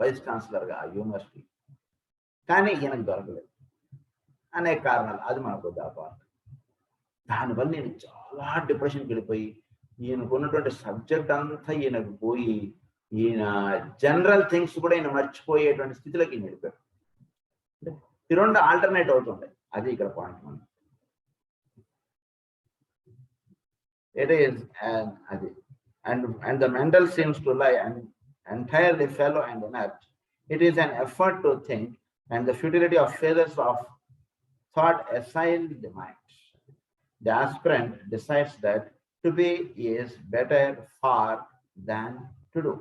వైస్ ఛాన్సలర్గా ఆ యూనివర్సిటీ, కానీ ఈయనకు దొరకలేదు అనేక కారణాలు. అది మనకు దాపాలి. దానివల్ల నేను చాలా డిప్రెషన్కి వెళ్ళిపోయి ఈయనకు ఉన్నటువంటి సబ్జెక్ట్ అంతా ఈయనకు పోయి ఈయన జనరల్ థింగ్స్ కూడా ఈయన మర్చిపోయేటువంటి స్థితిలోకి ఈయన వెళ్ళిపోయాడు. ఈ రెండు ఆల్టర్నేట్ అవుతుంటాయి. అది ఇక్కడ పాయింట్. మనం it is అది and the mental seems to lie and entirely fallow and inert. It is an effort to think and the futility of phases of thought assail the mind. The aspirant decides that to be is better far than to do.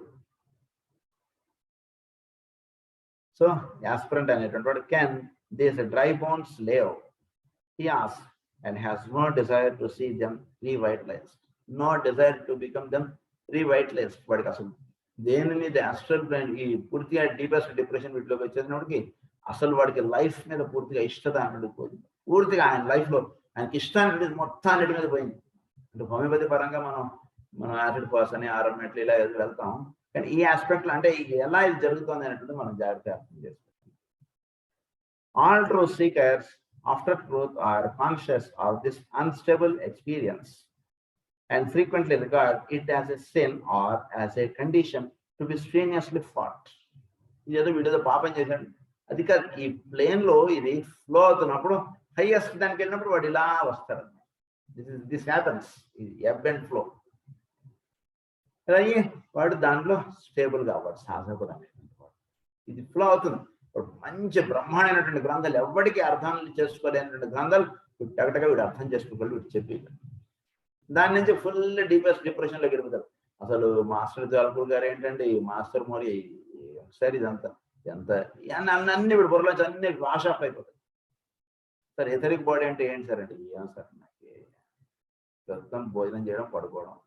So the aspirant అనేటువంటి can these dry bones live? He asks, and has no desire to see them revitalized. No desire to become them revitalized. వాడికి అసలు దేని మీద astral plan ఈ పూర్తిగా deepest depression వీటిలోకి వచ్చేసినప్పటికి అసలు వాడికి life మీద పూర్తిగా ఇష్టత అనేది పోయింది. పూర్తిగా ఆయన లైఫ్ లో ఆయనకి ఇష్టాన్ని మొత్తం అన్నిటి మీద పోయింది. అంటే హోమియోపతి పరంగా మనం యాసిడ్ పాస్ అని ఆర్ఎంఎట్లు ఇలా వెళ్తాం, కానీ ఈ ఆస్పెక్ట్ లో అంటే ఎలా ఇది జరుగుతుంది అనేటువంటి మనం జాగ్రత్తగా అర్థం చేసుకోవాలి. All true seekers after truth are conscious of this unstable experience and frequently regard it as a sin or as a condition to be strenuously fought. ఇదేదో వీడియోతో పాపం చేశాడు అది కాదు, ఈ ప్లేన్ లో ఇది ఫ్లో అవుతున్నప్పుడు హైయెస్ట్ దానికి వెళ్ళినప్పుడు వాడు ఇలా వస్తారు. దిస్ హ్యాపన్స్, ఇది ఎబ్ అండ్ ఫ్లో. అలాగే వాడు దాంట్లో స్టేబుల్ కావాలి సాధకుడు అనేటువంటి వాడు. ఇది ఫ్లో అవుతుంది. మంచి బ్రహ్మాండమైనటువంటి గ్రంథాలు, ఎవరికి అర్థం చేసుకోలేనటువంటి గ్రంథాలు టగటగా వీడు అర్థం చేసుకోగలరు, వీడు చెప్పి దాని నుంచి ఫుల్ డీపెస్ట్ డిప్రెషన్లోకి వెళ్ళిపోతారు. అసలు మాస్టర్ జాల్పూర్ గారు ఏంటంటే ఈ మాస్టర్ మోరి ఒకసారి ఇదంతా ఎంత అన్ని వీడు బుర్రలోంచి అన్ని వాష్ ఆఫ్ అయిపోతాయి. సార్ ఎథరిక్ బాడీ అంటే ఏంటి సార్ అంటే ఏం సార్ నాకు ప్రస్తుతం భోజనం చేయడం పడుకోవడం,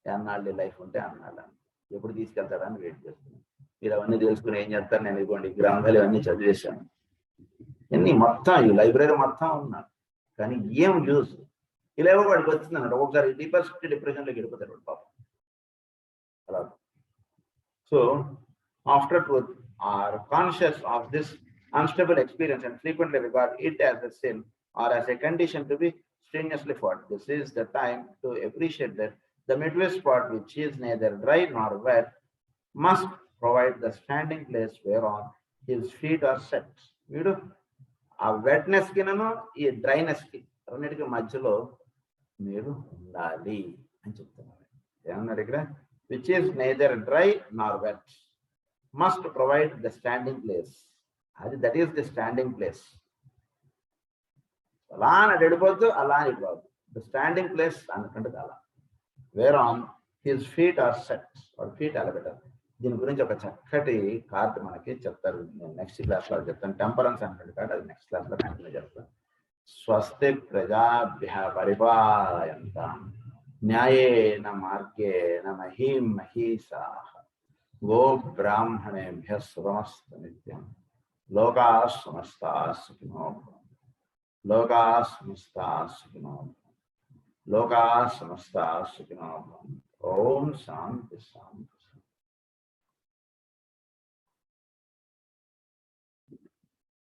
అన్నాళ్ళు లైఫ్ ఉంటే అన్నాళ్ళు ఎప్పుడు తీసుకెళ్తాడని వెయిట్ చేస్తున్నాను. మీరు అవన్నీ తెలుసుకుని ఏం చేస్తారు, నేను ఇవ్వండి గ్రంథాలు ఇవన్నీ చదివేశాను, ఇవన్నీ మొత్తం ఈ లైబ్రరీ మొత్తం ఉన్నాను, కానీ ఏం యూజ్ ఇలా ఏవో వాడికి వచ్చింది అన్నట్టు. ఒకసారి డీపెస్ట్ డిప్రెషన్లోకి వెళ్ళిపోతాడు వాడు పాపం అలా. So after truth or conscious of this unstable experience and frequently regard it as a sin or as a condition to be strenuously fought. This is the time to appreciate that the midway spot, which is neither dry nor wet, must provide the standing place whereon his feet are set. వీడు ఆ wetness కి ఈ dryness కి రెండింటికి మధ్యలో మీరు ఉండాలి అని చెప్తున్నారు. ఏమన్నారు ఇక్కడ? Which is neither dry nor wet must provide the standing place. అది that is the standing place. అలా అని అడిగిపోద్దు, అలా అని ఇవ్వద్దు. ద స్టాండింగ్ ప్లేస్ అనుకుంటే అలా where on his feet are set, వాడు ఫీట్ అలా పెట్టారు. దీని గురించి ఒక చక్కటి కార్డ్ మనకి చెప్తారు, నేను నెక్స్ట్ క్లాస్ లో చెప్తాను. టెంపరెన్స్ అంటే కార్డ్, అది నెక్స్ట్ క్లాస్ లో కంటిన్యూ చెప్తాను. స్వస్తి ప్రజాభ్య పరిపాలయంతాం న్యాయేన మార్గేణ మహీం మహీషాః గో బ్రాహ్మణేభ్యః శుభమస్తు నిత్యం. లోకాః సమస్తాః సుఖినో భవంతు. లోకాః సమస్తాః సుఖినో భవంతు. లోకాః సమస్తాః సుఖినో భవంతు. ఓం శాంతి శాంతి.